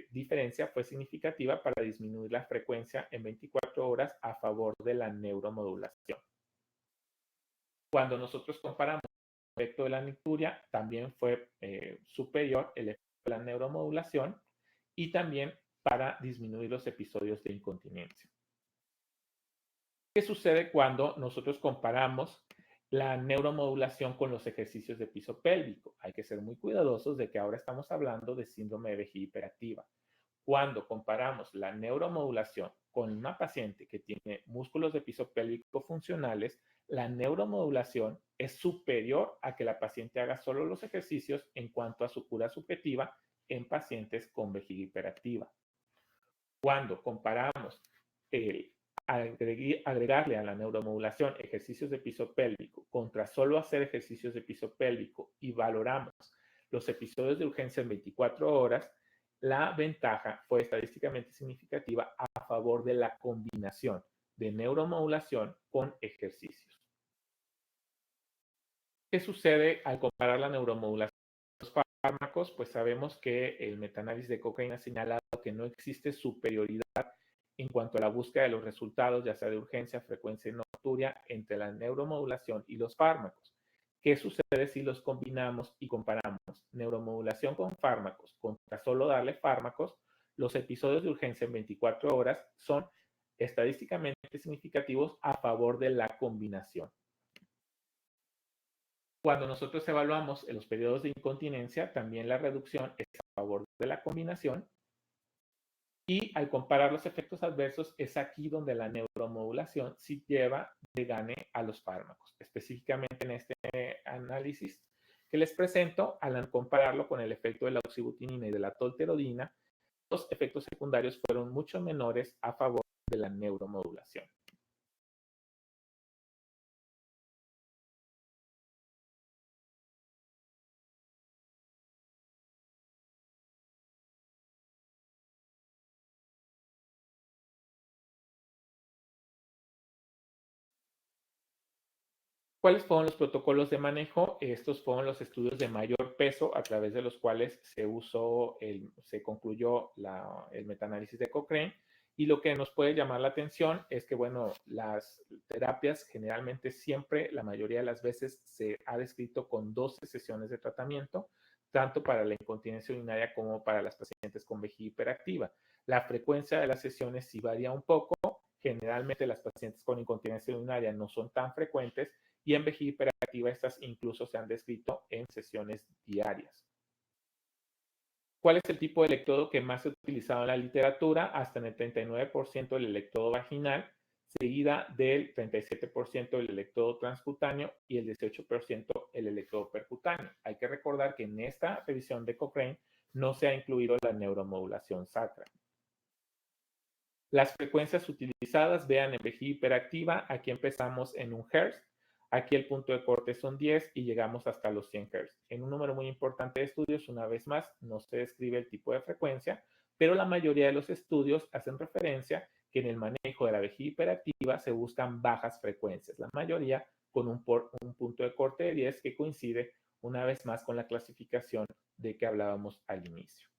diferencia fue significativa para disminuir la frecuencia en 24 horas a favor de la neuromodulación. Cuando nosotros comparamos el efecto de la nicturia, también fue superior el efecto de la neuromodulación y también para disminuir los episodios de incontinencia. ¿Qué sucede cuando nosotros comparamos la neuromodulación con los ejercicios de piso pélvico? Hay que ser muy cuidadosos de que ahora estamos hablando de síndrome de vejiga hiperactiva. Cuando comparamos la neuromodulación con una paciente que tiene músculos de piso pélvico funcionales, la neuromodulación es superior a que la paciente haga solo los ejercicios en cuanto a su cura subjetiva en pacientes con vejiga hiperactiva. Cuando comparamos agregarle a la neuromodulación ejercicios de piso pélvico contra solo hacer ejercicios de piso pélvico y valoramos los episodios de urgencia en 24 horas, la ventaja fue estadísticamente significativa a favor de la combinación de neuromodulación con ejercicios. ¿Qué sucede al comparar la neuromodulación con los fármacos? Pues sabemos que el metaanálisis de Cochrane ha señalado que no existe superioridad en cuanto a la búsqueda de los resultados, ya sea de urgencia, frecuencia y nocturia, entre la neuromodulación y los fármacos. ¿Qué sucede si los combinamos y comparamos neuromodulación con fármacos contra solo darle fármacos? Los episodios de urgencia en 24 horas son estadísticamente significativos a favor de la combinación. Cuando nosotros evaluamos en los periodos de incontinencia, también la reducción es a favor de la combinación. Y al comparar los efectos adversos, es aquí donde la neuromodulación sí lleva de gane a los fármacos. Específicamente en este análisis que les presento, al compararlo con el efecto de la oxibutinina y de la tolterodina, los efectos secundarios fueron mucho menores a favor de la neuromodulación. ¿Cuáles fueron los protocolos de manejo? Estos fueron los estudios de mayor peso a través de los cuales se concluyó el metaanálisis de Cochrane. Y lo que nos puede llamar la atención es que, bueno, las terapias generalmente siempre, la mayoría de las veces, se ha descrito con 12 sesiones de tratamiento, tanto para la incontinencia urinaria como para las pacientes con vejiga hiperactiva. La frecuencia de las sesiones sí varía un poco. Generalmente las pacientes con incontinencia urinaria no son tan frecuentes, y en vejiga hiperactiva estas incluso se han descrito en sesiones diarias. ¿Cuál es el tipo de electrodo que más se ha utilizado en la literatura? Hasta en el 39% el electrodo vaginal, seguida del 37% el electrodo transcutáneo y el 18% el electrodo percutáneo. Hay que recordar que en esta revisión de Cochrane no se ha incluido la neuromodulación sacra. Las frecuencias utilizadas, vean en vejiga hiperactiva, aquí empezamos en 1 Hz. Aquí el punto de corte son 10 y llegamos hasta los 100 Hz. En un número muy importante de estudios, una vez más, no se describe el tipo de frecuencia, pero la mayoría de los estudios hacen referencia que en el manejo de la vejiga hiperactiva se buscan bajas frecuencias, la mayoría con un punto de corte de 10 que coincide una vez más con la clasificación de que hablábamos al inicio.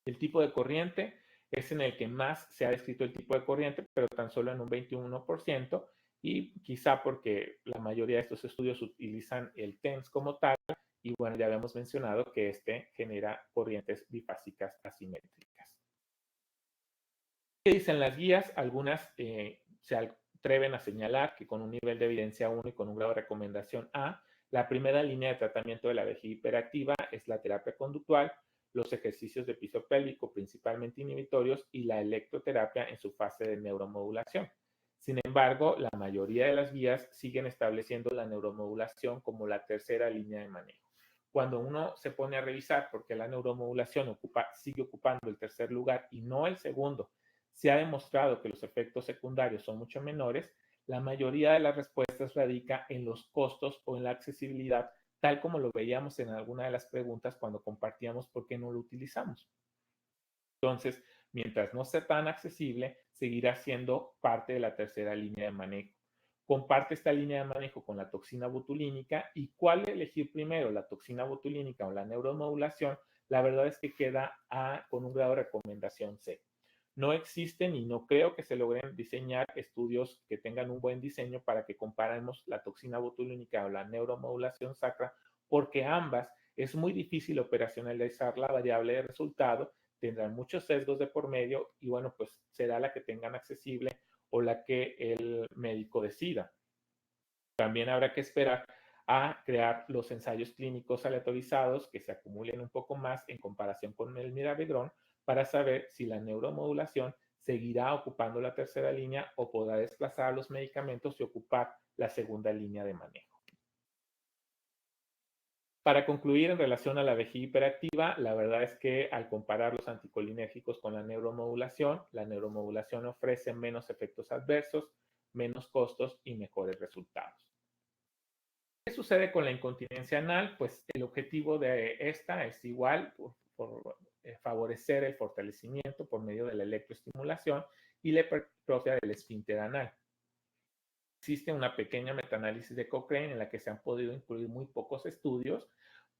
El tipo de corriente es en el que más se ha descrito el tipo de corriente, pero tan solo en un 21%, y quizá porque la mayoría de estos estudios utilizan el TENS como tal, y bueno, ya habíamos mencionado que este genera corrientes bifásicas asimétricas. ¿Qué dicen las guías? Algunas se atreven a señalar que con un nivel de evidencia 1 y con un grado de recomendación A, la primera línea de tratamiento de la vejiga hiperactiva es la terapia conductual, los ejercicios de piso pélvico, principalmente inhibitorios, y la electroterapia en su fase de neuromodulación. Sin embargo, la mayoría de las guías siguen estableciendo la neuromodulación como la tercera línea de manejo. Cuando uno se pone a revisar por qué la neuromodulación sigue ocupando el tercer lugar y no el segundo, se ha demostrado que los efectos secundarios son mucho menores, la mayoría de las respuestas radica en los costos o en la accesibilidad, tal como lo veíamos en alguna de las preguntas cuando compartíamos por qué no lo utilizamos. Entonces, mientras no sea tan accesible, seguirá siendo parte de la tercera línea de manejo. Comparte esta línea de manejo con la toxina botulínica, y cuál elegir primero, la toxina botulínica o la neuromodulación, la verdad es que queda con un grado de recomendación C. No existen y no creo que se logren diseñar estudios que tengan un buen diseño para que comparemos la toxina botulínica o la neuromodulación sacra, porque ambas es muy difícil operacionalizar la variable de resultado, tendrán muchos sesgos de por medio y bueno, pues será la que tengan accesible o la que el médico decida. También habrá que esperar a crear los ensayos clínicos aleatorizados que se acumulen un poco más en comparación con el mirabegron para saber si la neuromodulación seguirá ocupando la tercera línea o podrá desplazar a los medicamentos y ocupar la segunda línea de manejo. Para concluir, en relación a la vejiga hiperactiva, la verdad es que al comparar los anticolinérgicos con la neuromodulación ofrece menos efectos adversos, menos costos y mejores resultados. ¿Qué sucede con la incontinencia anal? Pues el objetivo de esta es igual, por favorecer el fortalecimiento por medio de la electroestimulación y la hipertrofia del esfínter anal. Existe una pequeña metaanálisis de Cochrane en la que se han podido incluir muy pocos estudios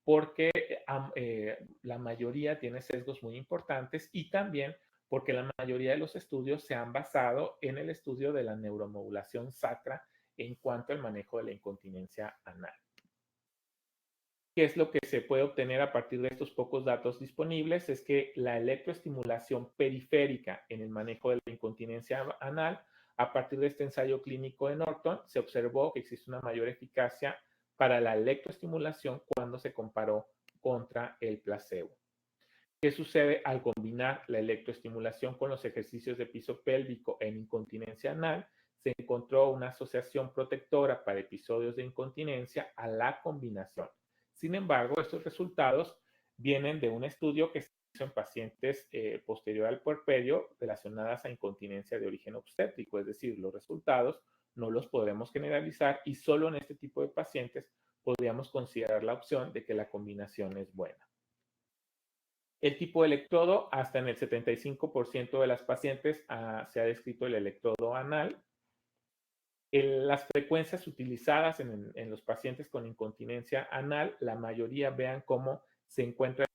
porque la mayoría tiene sesgos muy importantes y también porque la mayoría de los estudios se han basado en el estudio de la neuromodulación sacra en cuanto al manejo de la incontinencia anal. ¿Qué es lo que se puede obtener a partir de estos pocos datos disponibles? Es que la electroestimulación periférica en el manejo de la incontinencia anal, a partir de este ensayo clínico de Norton, se observó que existe una mayor eficacia para la electroestimulación cuando se comparó contra el placebo. ¿Qué sucede al combinar la electroestimulación con los ejercicios de piso pélvico en incontinencia anal? Se encontró una asociación protectora para episodios de incontinencia a la combinación. Sin embargo, estos resultados vienen de un estudio que se hizo en pacientes posterior al puerperio relacionadas a incontinencia de origen obstétrico, es decir, los resultados no los podremos generalizar y solo en este tipo de pacientes podríamos considerar la opción de que la combinación es buena. El tipo de electrodo, hasta en el 75% de las pacientes se ha descrito el electrodo anal. Las frecuencias utilizadas en los pacientes con incontinencia anal, la mayoría vean cómo se encuentra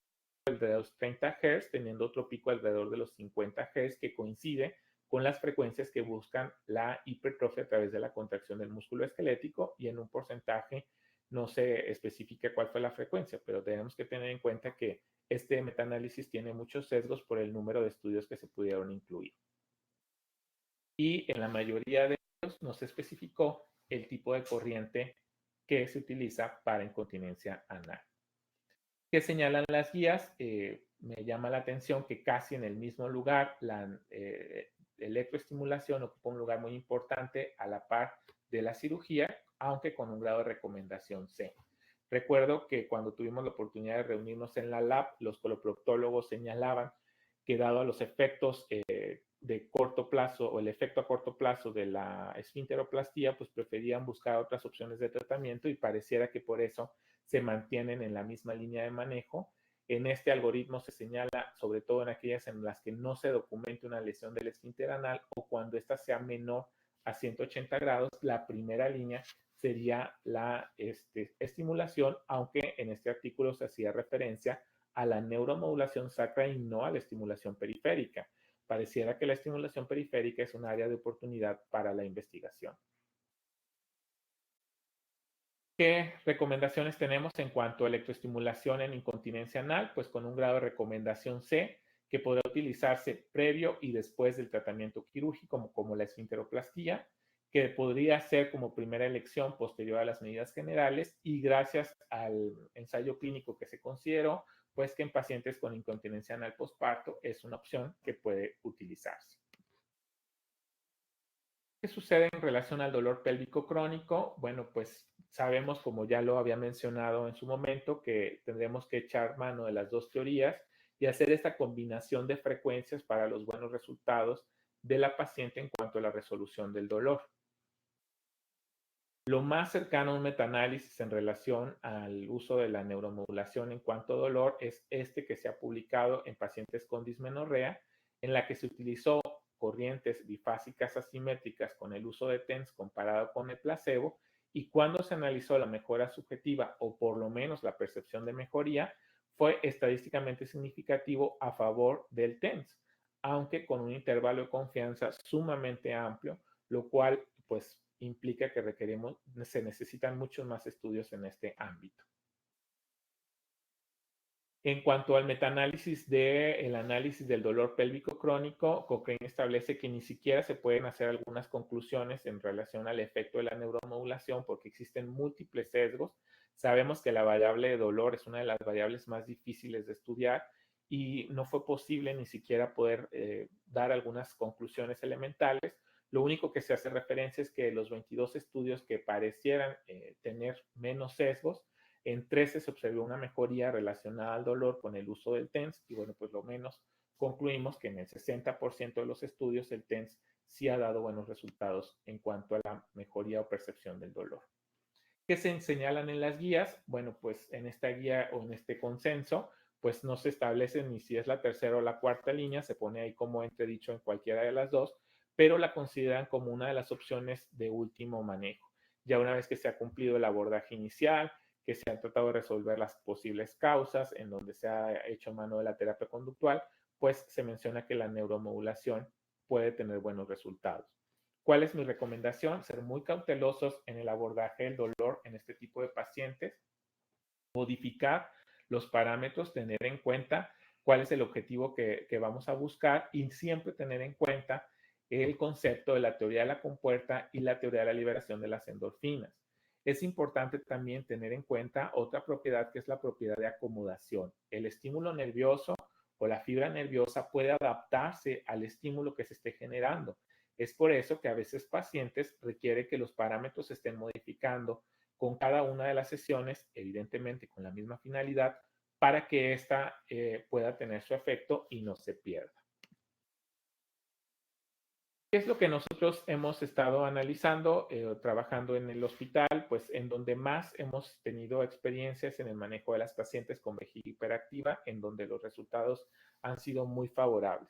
alrededor de los 30 Hz, teniendo otro pico alrededor de los 50 Hz, que coincide con las frecuencias que buscan la hipertrofia a través de la contracción del músculo esquelético, y en un porcentaje no se especifica cuál fue la frecuencia, pero tenemos que tener en cuenta que este metaanálisis tiene muchos sesgos por el número de estudios que se pudieron incluir. Y en la mayoría de ellos no se especificó el tipo de corriente que se utiliza para incontinencia anal. ¿Qué señalan las guías? Me llama la atención que casi en el mismo lugar la electroestimulación ocupa un lugar muy importante a la par de la cirugía, aunque con un grado de recomendación C. Recuerdo que cuando tuvimos la oportunidad de reunirnos en la lab, los coloproctólogos señalaban que dado a los efectos de corto plazo o el efecto a corto plazo de la esfinteroplastía, pues preferían buscar otras opciones de tratamiento y pareciera que por eso se mantienen en la misma línea de manejo. En este algoritmo se señala, sobre todo en aquellas en las que no se documente una lesión del esfínter anal o cuando ésta sea menor a 180 grados, la primera línea sería la estimulación, aunque en este artículo se hacía referencia a la neuromodulación sacra y no a la estimulación periférica. Pareciera que la estimulación periférica es un área de oportunidad para la investigación. ¿Qué recomendaciones tenemos en cuanto a electroestimulación en incontinencia anal? Pues con un grado de recomendación C, que podrá utilizarse previo y después del tratamiento quirúrgico, como la esfinteroplastía, que podría ser como primera elección posterior a las medidas generales, y gracias al ensayo clínico que se consideró, pues que en pacientes con incontinencia anal postparto es una opción que puede utilizarse. ¿Qué sucede en relación al dolor pélvico crónico? Bueno, pues sabemos, como ya lo había mencionado en su momento, que tendremos que echar mano de las dos teorías y hacer esta combinación de frecuencias para los buenos resultados de la paciente en cuanto a la resolución del dolor. Lo más cercano a un metaanálisis en relación al uso de la neuromodulación en cuanto a dolor es este que se ha publicado en pacientes con dismenorrea, en la que se utilizó corrientes bifásicas asimétricas con el uso de TENS comparado con el placebo, y cuando se analizó la mejora subjetiva o por lo menos la percepción de mejoría, fue estadísticamente significativo a favor del TENS, aunque con un intervalo de confianza sumamente amplio, lo cual pues implica que se necesitan muchos más estudios en este ámbito. En cuanto al metaanálisis del análisis del dolor pélvico crónico, Cochrane establece que ni siquiera se pueden hacer algunas conclusiones en relación al efecto de la neuromodulación porque existen múltiples sesgos. Sabemos que la variable de dolor es una de las variables más difíciles de estudiar y no fue posible ni siquiera poder dar algunas conclusiones elementales. Lo único que se hace referencia es que los 22 estudios que parecieran tener menos sesgos, en 13 se observó una mejoría relacionada al dolor con el uso del TENS y bueno, pues lo menos concluimos que en el 60% de los estudios el TENS sí ha dado buenos resultados en cuanto a la mejoría o percepción del dolor. ¿Qué se señalan en las guías? Bueno, pues en esta guía o en este consenso, pues no se establece ni si es la tercera o la cuarta línea, se pone ahí como entredicho en cualquiera de las dos, pero la consideran como una de las opciones de último manejo. Ya una vez que se ha cumplido el abordaje inicial, que se han tratado de resolver las posibles causas, en donde se ha hecho mano de la terapia conductual, pues se menciona que la neuromodulación puede tener buenos resultados. ¿Cuál es mi recomendación? Ser muy cautelosos en el abordaje del dolor en este tipo de pacientes, modificar los parámetros, tener en cuenta cuál es el objetivo que vamos a buscar y siempre tener en cuenta el concepto de la teoría de la compuerta y la teoría de la liberación de las endorfinas. es importante también tener en cuenta otra propiedad que es la propiedad de acomodación. El estímulo nervioso o la fibra nerviosa puede adaptarse al estímulo que se esté generando. Es por eso que a veces pacientes requiere que los parámetros se estén modificando con cada una de las sesiones, evidentemente con la misma finalidad, para que ésta pueda tener su efecto y no se pierda. ¿Qué es lo que nosotros hemos estado analizando, trabajando en el hospital? Pues en donde más hemos tenido experiencias en el manejo de las pacientes con vejiga hiperactiva, en donde los resultados han sido muy favorables.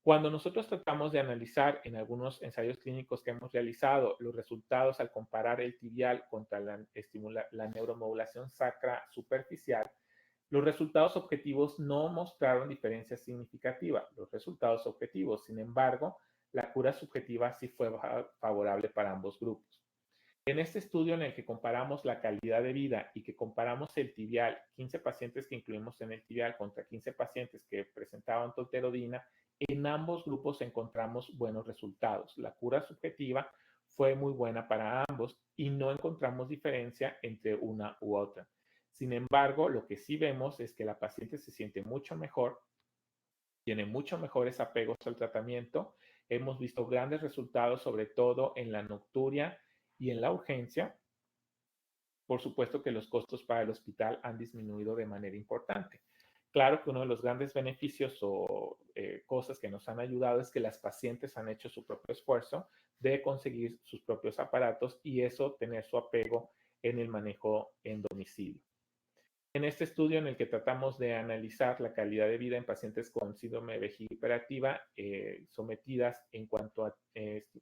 Cuando nosotros tratamos de analizar en algunos ensayos clínicos que hemos realizado los resultados al comparar el tibial contra la neuromodulación sacra superficial, los resultados objetivos no mostraron diferencia significativa. Los resultados objetivos, sin embargo, la cura subjetiva sí fue favorable para ambos grupos. En este estudio en el que comparamos la calidad de vida y que comparamos el tibial, 15 pacientes que incluimos en el tibial contra 15 pacientes que presentaban tolterodina, en ambos grupos encontramos buenos resultados. La cura subjetiva fue muy buena para ambos y no encontramos diferencia entre una u otra. Sin embargo, lo que sí vemos es que la paciente se siente mucho mejor, tiene mucho mejores apegos al tratamiento. Hemos visto grandes resultados, sobre todo en la nocturia y en la urgencia. Por supuesto que los costos para el hospital han disminuido de manera importante. Claro que uno de los grandes beneficios o cosas que nos han ayudado es que las pacientes han hecho su propio esfuerzo de conseguir sus propios aparatos y eso tener su apego en el manejo en domicilio. En este estudio en el que tratamos de analizar la calidad de vida en pacientes con síndrome de vejiga hiperactiva sometidas en cuanto a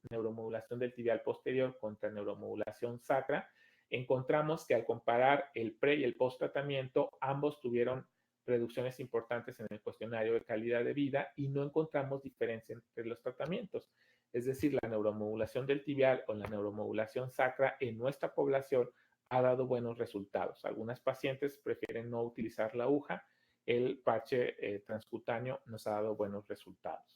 neuromodulación del tibial posterior contra neuromodulación sacra, encontramos que al comparar el pre y el post tratamiento, ambos tuvieron reducciones importantes en el cuestionario de calidad de vida y no encontramos diferencia entre los tratamientos. Es decir, la neuromodulación del tibial o la neuromodulación sacra en nuestra población ha dado buenos resultados. Algunas pacientes prefieren no utilizar la aguja. El parche transcutáneo nos ha dado buenos resultados.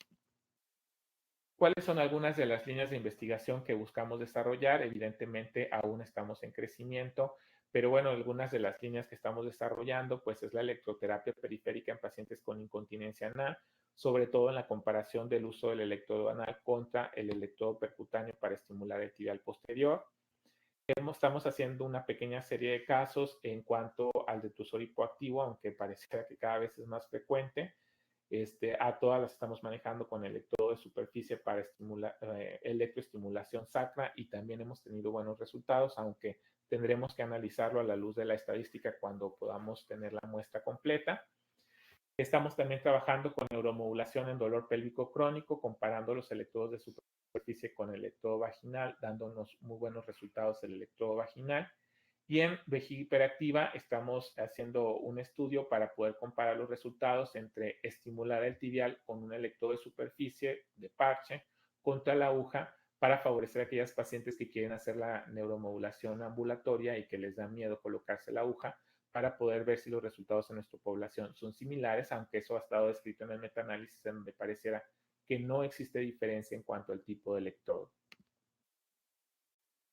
¿Cuáles son algunas de las líneas de investigación que buscamos desarrollar? Evidentemente, aún estamos en crecimiento, pero bueno, algunas de las líneas que estamos desarrollando, pues es la electroterapia periférica en pacientes con incontinencia anal, sobre todo en la comparación del uso del electrodo anal contra el electrodo percutáneo para estimular el tibial posterior. Estamos haciendo una pequeña serie de casos en cuanto al detusor hipoactivo, aunque pareciera que cada vez es más frecuente. A todas las estamos manejando con electrodo de superficie para electroestimulación sacra y también hemos tenido buenos resultados, aunque tendremos que analizarlo a la luz de la estadística cuando podamos tener la muestra completa. Estamos también trabajando con neuromodulación en dolor pélvico crónico, comparando los electrodos de superficie con el electrodo vaginal, dándonos muy buenos resultados el electrodo vaginal. Y en vejiga hiperactiva estamos haciendo un estudio para poder comparar los resultados entre estimular el tibial con un electrodo de superficie de parche contra la aguja para favorecer a aquellas pacientes que quieren hacer la neuromodulación ambulatoria y que les da miedo colocarse la aguja, para poder ver si los resultados en nuestra población son similares, aunque eso ha estado descrito en el metaanálisis en donde pareciera que no existe diferencia en cuanto al tipo de electrodo.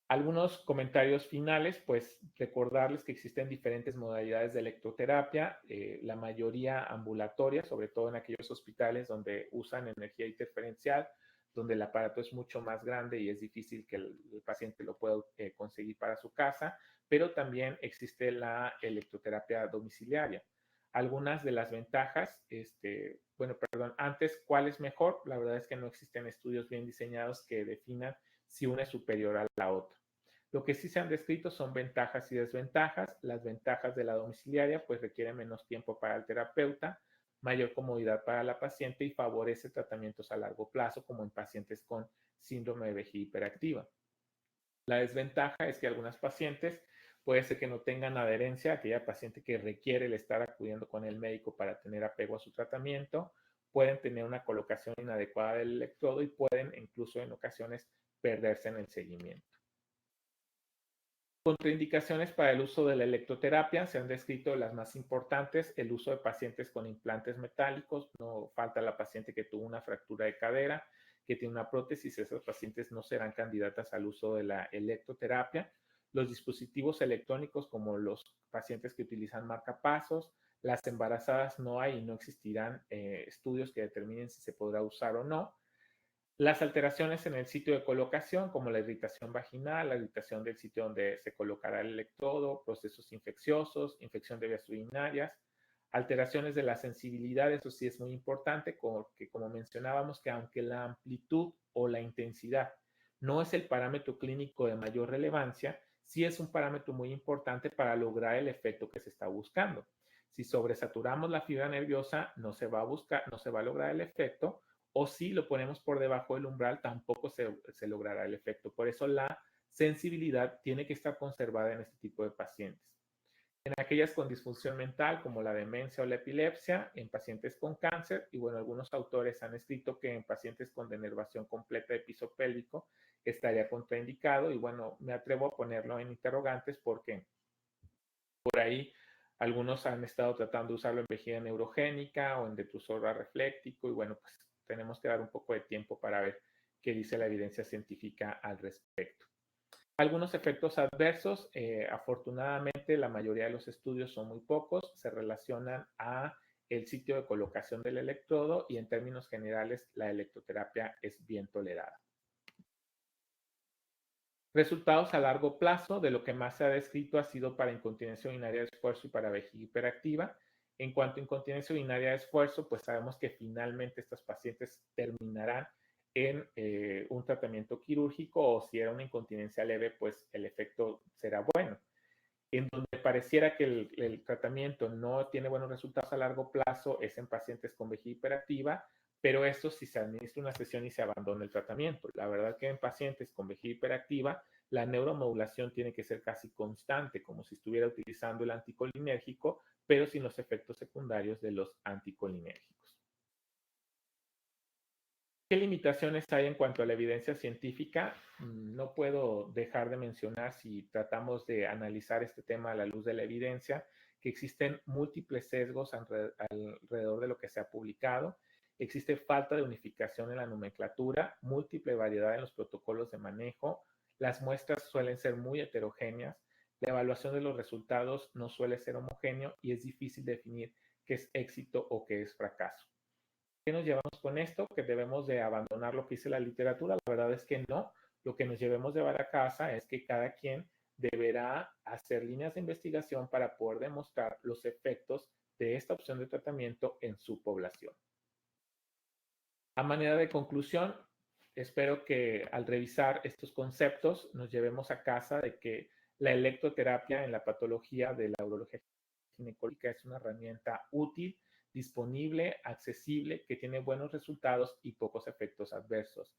Algunos comentarios finales, pues recordarles que existen diferentes modalidades de electroterapia, la mayoría ambulatoria, sobre todo en aquellos hospitales donde usan energía interferencial, donde el aparato es mucho más grande y es difícil que el paciente lo pueda conseguir para su casa, pero también existe la electroterapia domiciliaria. Algunas de las ventajas, antes, ¿cuál es mejor? La verdad es que no existen estudios bien diseñados que definan si una es superior a la otra. Lo que sí se han descrito son ventajas y desventajas. Las ventajas de la domiciliaria pues requiere menos tiempo para el terapeuta, mayor comodidad para la paciente y favorece tratamientos a largo plazo como en pacientes con síndrome de vejiga hiperactiva. La desventaja es que algunas pacientes puede ser que no tengan adherencia, aquella paciente que requiere el estar acudiendo con el médico para tener apego a su tratamiento, pueden tener una colocación inadecuada del electrodo y pueden incluso en ocasiones perderse en el seguimiento. Contraindicaciones para el uso de la electroterapia, se han descrito las más importantes: el uso de pacientes con implantes metálicos, no falta la paciente que tuvo una fractura de cadera, que tiene una prótesis, esas pacientes no serán candidatas al uso de la electroterapia. los dispositivos electrónicos como los pacientes que utilizan marcapasos, las embarazadas no hay y no existirán estudios que determinen si se podrá usar o no. Las alteraciones en el sitio de colocación, como la irritación vaginal, la irritación del sitio donde se colocará el electrodo, procesos infecciosos, infección de vías urinarias, alteraciones de la sensibilidad, eso sí es muy importante, porque como mencionábamos, que aunque la amplitud o la intensidad no es el parámetro clínico de mayor relevancia, sí es un parámetro muy importante para lograr el efecto que se está buscando. Si sobresaturamos la fibra nerviosa, no se va a lograr el efecto, o si lo ponemos por debajo del umbral, tampoco se logrará el efecto. Por eso la sensibilidad tiene que estar conservada en este tipo de pacientes. En aquellas con disfunción mental, como la demencia o la epilepsia, en pacientes con cáncer, y bueno, algunos autores han escrito que en pacientes con denervación completa de piso pélvico estaría contraindicado, y bueno, me atrevo a ponerlo en interrogantes porque por ahí algunos han estado tratando de usarlo en vejiga neurogénica o en detrusor refléctico, y bueno, pues tenemos que dar un poco de tiempo para ver qué dice la evidencia científica al respecto. Algunos efectos adversos, afortunadamente la mayoría de los estudios son muy pocos, se relacionan a el sitio de colocación del electrodo y en términos generales la electroterapia es bien tolerada. Resultados a largo plazo de lo que más se ha descrito ha sido para incontinencia urinaria de esfuerzo y para vejiga hiperactiva. En cuanto a incontinencia urinaria de esfuerzo, pues sabemos que finalmente estos pacientes terminarán en un tratamiento quirúrgico, o si era una incontinencia leve, pues el efecto será bueno. En donde pareciera que el tratamiento no tiene buenos resultados a largo plazo es en pacientes con vejiga hiperactiva, pero esto si se administra una sesión y se abandona el tratamiento. La verdad que en pacientes con vejiga hiperactiva, la neuromodulación tiene que ser casi constante, como si estuviera utilizando el anticolinérgico, pero sin los efectos secundarios de los anticolinérgicos. ¿Qué limitaciones hay en cuanto a la evidencia científica? No puedo dejar de mencionar, si tratamos de analizar este tema a la luz de la evidencia, que existen múltiples sesgos alrededor de lo que se ha publicado. Existe falta de unificación en la nomenclatura, múltiple variedad en los protocolos de manejo, las muestras suelen ser muy heterogéneas, la evaluación de los resultados no suele ser homogéneo y es difícil definir qué es éxito o qué es fracaso. ¿Qué nos llevamos con esto? Que debemos de abandonar lo que dice la literatura. La verdad es que no. Lo que nos debemos llevar a casa es que cada quien deberá hacer líneas de investigación para poder demostrar los efectos de esta opción de tratamiento en su población. A manera de conclusión, espero que al revisar estos conceptos nos llevemos a casa de que la electroterapia en la patología de la urología ginecológica es una herramienta útil, disponible, accesible, que tiene buenos resultados y pocos efectos adversos,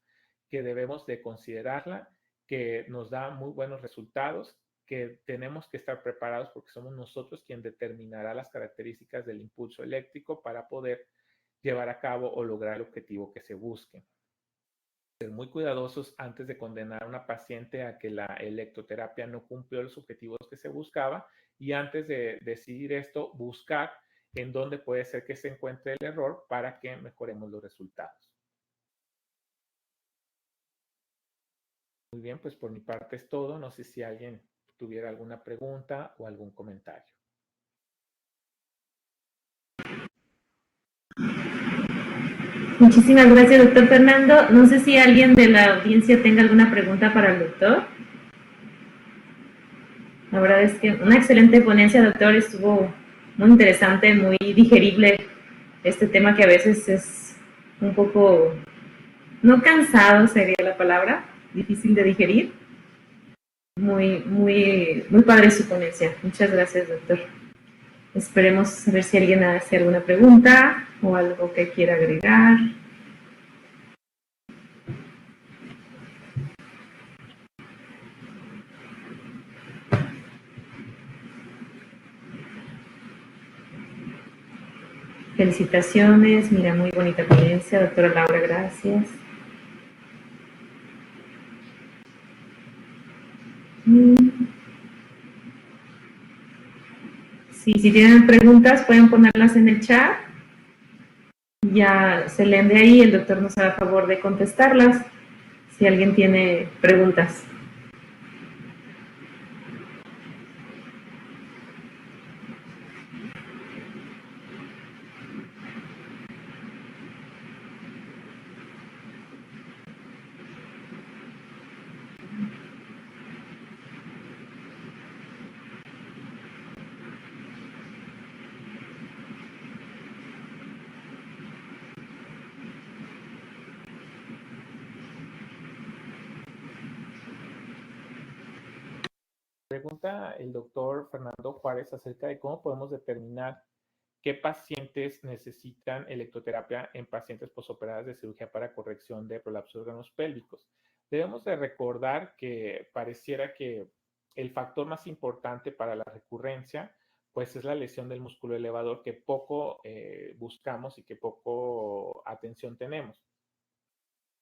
que debemos de considerarla, que nos da muy buenos resultados, que tenemos que estar preparados porque somos nosotros quien determinará las características del impulso eléctrico para poder llevar a cabo o lograr el objetivo que se busque. Ser muy cuidadosos antes de condenar a una paciente a que la electroterapia no cumplió los objetivos que se buscaba, y antes de decidir esto, buscar en dónde puede ser que se encuentre el error para que mejoremos los resultados. Muy bien, pues por mi parte es todo. No sé si alguien tuviera alguna pregunta o algún comentario. Muchísimas gracias, doctor Fernando. No sé si alguien de la audiencia tenga alguna pregunta para el doctor. La verdad es que una excelente ponencia, doctor. Estuvo muy interesante, muy digerible este tema que a veces es un poco, no cansado sería la palabra, difícil de digerir. Muy padre su ponencia. Muchas gracias, doctor. Esperemos a ver si alguien hace alguna pregunta o algo que quiera agregar. Felicitaciones, mira, muy bonita ponencia, doctora Laura, gracias. Sí, si tienen preguntas pueden ponerlas en el chat. Ya se leen de ahí, el doctor nos hará favor de contestarlas si alguien tiene preguntas. Pregunta el doctor Fernando Juárez acerca de cómo podemos determinar qué pacientes necesitan electroterapia en pacientes posoperadas de cirugía para corrección de prolapso de órganos pélvicos. Debemos de recordar que pareciera que el factor más importante para la recurrencia pues es la lesión del músculo elevador que poco buscamos y que poco atención tenemos.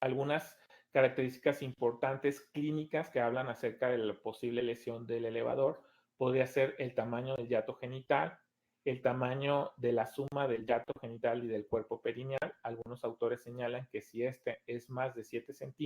Algunas características importantes clínicas que hablan acerca de la posible lesión del elevador podría ser el tamaño del hiato genital, el tamaño de la suma del hiato genital y del cuerpo perineal. Algunos autores señalan que si este es más de 7 centímetros,